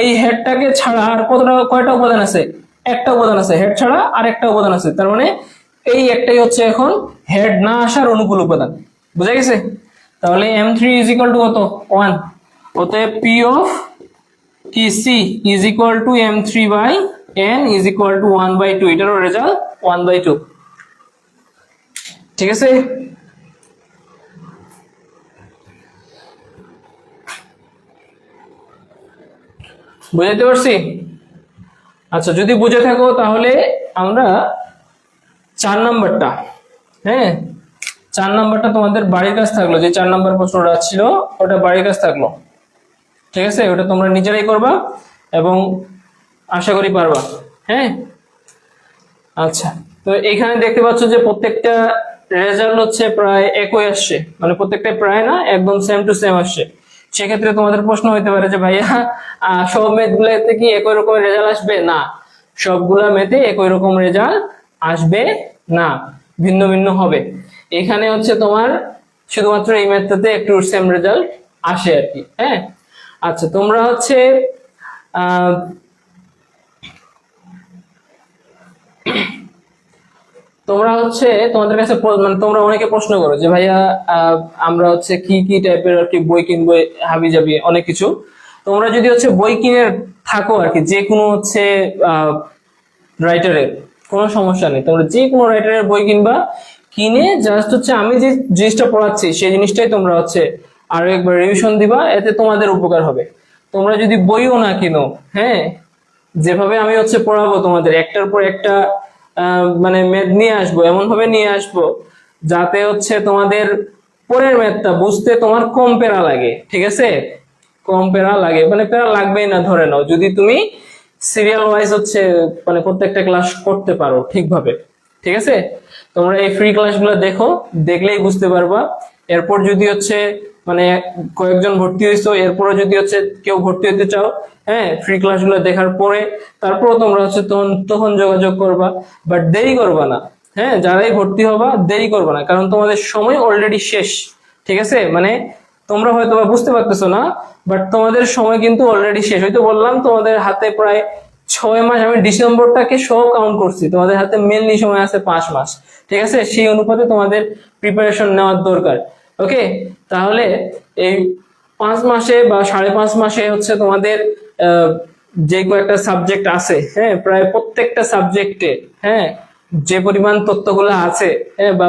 এই হেডটাকে ছাড়া আর কয়টা উপাদান আছে? একটা উপাদান আছে, হেড ছাড়া আর একটা উপাদান আছে। তার মানে এই একটাই হচ্ছে এখন হেড না আসার অনুকূল উপাদান। বুঝা গেছে? তাহলে M3 ইজ ইকুয়াল টু কত? 1। অতএব পি অফ কি C is equal to M3 by N is equal to 1/2। এটারও রেজাল্ট 1/2। ঠিক আছে, বুঝাইতে পারছি? আচ্ছা, যদি বুঝে থাকো তাহলে আমরা 4 নাম্বারটা, হ্যাঁ 4 নাম্বারটা তোমাদের বাড়ির কাজ থাকলো। যে 4 নাম্বার প্রশ্নটা ছিল ওটা বাড়ির কাজ থাকলো। ঠিক আছে, ওটা তোমরা নিজেরাই করবা এবং আশা করি পারবা। হ্যাঁ, আচ্ছা, তো এখানে দেখতে পাচ্ছ যে প্রত্যেকটা রেজাল্ট হচ্ছে প্রায় একই আসছে, মানে প্রত্যেকটা প্রায় না, একদম সেম টু সেম আসছে। সেক্ষেত্রে তোমাদের প্রশ্ন হইতে পারে যে ভাইয়া সব ম্যাথ গুলাতে কি একই রকম রেজাল্ট আসবে? না, সবগুলা ম্যাথে একই রকম রেজাল্ট আসবে না, ভিন্ন ভিন্ন হবে। এখানে হচ্ছে তোমার শুধুমাত্র এই ম্যাথটাতে একটু সেম রেজাল্ট আসে আর কি। হ্যাঁ, আচ্ছা, তোমরা হচ্ছে তোমাদের কাছে মানে তোমরা অনেকে প্রশ্ন করো যে ভাইয়া আমরা হচ্ছে কি কি টাইপের আর কি বই কিনবো, হাবি যাবি অনেক কিছু। তোমরা যদি হচ্ছে বই কিনে থাকো আর কি, যে কোনো হচ্ছে রাইটারের, কোনো সমস্যা নেই, তোমরা যে কোনো রাইটারের বই কিনবা, কিনে জাস্ট হচ্ছে আমি যে জিনিসটা পড়াচ্ছি সেই জিনিসটাই তোমরা হচ্ছে আরো একবার রিভিশন দিবা, এতে তোমাদের উপকার হবে। তোমরা যদি বইও না কিনো, হ্যাঁ, যেভাবে আমি হচ্ছে পড়াবো তোমাদের একটার পর একটা মানে ম্যাথ নিয়ে আসবো, এমন ভাবে নিয়ে আসবো যাতে হচ্ছে তোমাদের পরের ম্যাথটা বুঝতে তোমার কম প্যারা লাগে। ঠিক আছে, কম প্যারা লাগে, মানে প্যারা লাগবেই না ধরে নাও, যদি তুমি সিরিয়াল ওয়াইজ হচ্ছে মানে প্রত্যেকটা ক্লাস করতে পারো ঠিকভাবে। ঠিক আছে, তোমরা এই ফ্রি ক্লাসগুলো দেখো, দেখলেই বুঝতে পারবা। এরপর যদি হচ্ছে মানে কয়েকজন ভর্তি হয়েছো, এরপরে যদি হচ্ছে কেউ ভর্তি হতে চাও, হ্যাঁ, ফ্রি ক্লাসগুলো দেখার পরে তারপর তোমরা হচ্ছে তখন যোগাযোগ করবা, বাট দেরি করবা না। হ্যাঁ, যারাই ভর্তি হবা দেরি করবা না, কারণ তোমাদের সময় অলরেডি শেষ। ঠিক আছে, মানে তোমরা হয়তো বুঝতে পারতেছো না, বাট তোমাদের সময় কিন্তু অলরেডি শেষ। হয়তো বললাম তোমাদের হাতে প্রায় 6 মাস, আমি ডিসেম্বরটাকে সব কাউন্ট করছি, তোমাদের হাতে মেনলি সময় আছে 5 মাস। ঠিক আছে, সেই অনুপাতে তোমাদের প্রিপারেশন নেওয়ার দরকার। ওকে, তাহলে এই 5 মাসে বা 5.5 মাসে হচ্ছে তোমাদের যে কয়েকটা সাবজেক্ট আছে, হ্যাঁ, প্রায় প্রত্যেকটা সাবজেক্টে, হ্যাঁ, যে পরিমাণ তথ্যগুলো আছে, হ্যাঁ, বা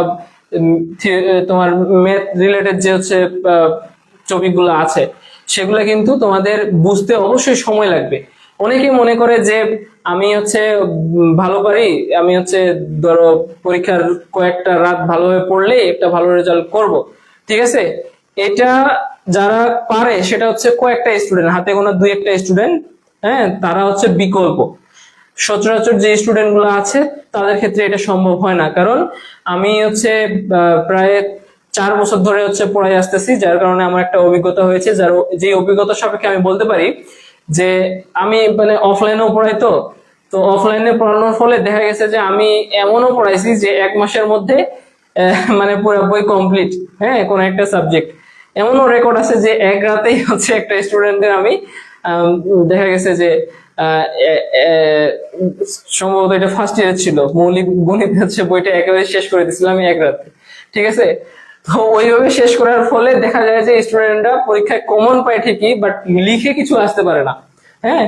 তোমার ম্যাথ রিলেটেড যে হচ্ছে টপিক গুলো আছে, সেগুলো কিন্তু তোমাদের বুঝতে অবশ্যই সময় লাগবে। অনেকে মনে করে যে আমি হচ্ছে ভালো পারি, আমি হচ্ছে ধরো পরীক্ষার কয়েকটা রাত ভালোভাবে পড়লে একটা ভালো রেজাল্ট করব, ঠিক আছে। এটা যারা পারে সেটা হচ্ছে কয়েকটা স্টুডেন্ট, হাতে গোনা দুই একটা স্টুডেন্ট, হ্যাঁ, তারা হচ্ছে বিকল্প। সচরাচর যে স্টুডেন্ট গুলো আছে তাদের ক্ষেত্রে এটা সম্ভব হয় না, কারণ আমি হচ্ছে প্রায় 4 বছর ধরে হচ্ছে পড়াই আসতেছি, যার কারণে আমার একটা অভিজ্ঞতা হয়েছে, যার যে অভিজ্ঞতা সাপেক্ষে আমি বলতে পারি যে আমি মানে অফলাইনেও পড়াই, তো তো অফলাইনে পড়ানোর ফলে দেখা গেছে যে আমি এমনও পড়াইছি যে 1 মাসের মধ্যে মানে পুরো বই কমপ্লিট, হ্যাঁ, কোন একটা সাবজেক্ট। এমনও রেকর্ড আছে যে এক রাতেই হচ্ছে একটা স্টুডেন্টদের আমি দেখা গেছে যে আহ, এ- এ- সম্ভবত এটা ফার্স্ট ইয়ার ছিল, মৌলিক গণিত হচ্ছে বইটা একেবারে শেষ করে দিয়েছিলাম আমি এক রাতে, ঠিক আছে। তো ওইভাবে শেষ করার ফলে দেখা যায় যে স্টুডেন্টরা পরীক্ষায় কমন পায় ঠিকই, বাট লিখে কিছু আসতে পারে না, হ্যাঁ।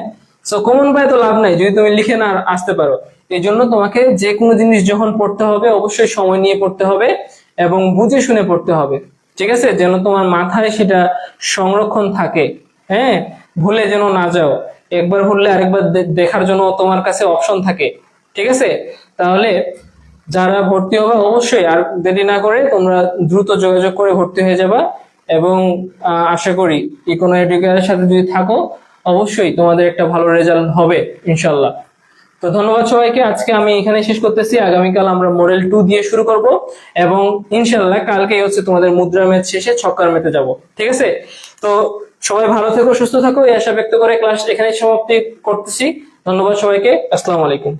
সো কমন পায় তো লাভ নাই যদি তুমি লিখে না আসতে পারো। এই জন্য তোমাকে যে কোনো জিনিস যখন পড়তে হবে অবশ্যই সময় নিয়ে পড়তে হবে এবং বুঝে শুনে পড়তে হবে, ঠিক আছে, যেন তোমার মাথায় সেটা সংরক্ষণ থাকে, হ্যাঁ, ভুলে যেন না যাও। একবার ভুললে আরেকবার দেখার জন্য তোমার কাছে অপশন থাকে, ঠিক আছে। তাহলে যারা ভর্তি হবে অবশ্যই আর দেরি না করে তোমরা দ্রুত যোগাযোগ করে ভর্তি হয়ে যাবা, এবং আশা করি ইকোনো এডুকেশনের সাথে যদি থাকো অবশ্যই তোমাদের একটা ভালো রেজাল্ট হবে ইনশাল্লাহ। তো ধন্যবাদ সবাইকে, আজকে আমি এখানে শেষ করতেছি। আগামীকাল আমরা মডেল 2 দিয়ে শুরু করব, এবং ইনশাল্লাহ কালকেই হচ্ছে তোমাদের মুদ্রা ম্যাথ শেষে ছক্কার ম্যাথে যাব, ঠিক আছে। তো সবাই ভালো থেকো, সুস্থ থাকো, এই আশা ব্যক্ত করে ক্লাস এখানে সমাপ্তি করতেছি। ধন্যবাদ সবাইকে, আসসালামু আলাইকুম।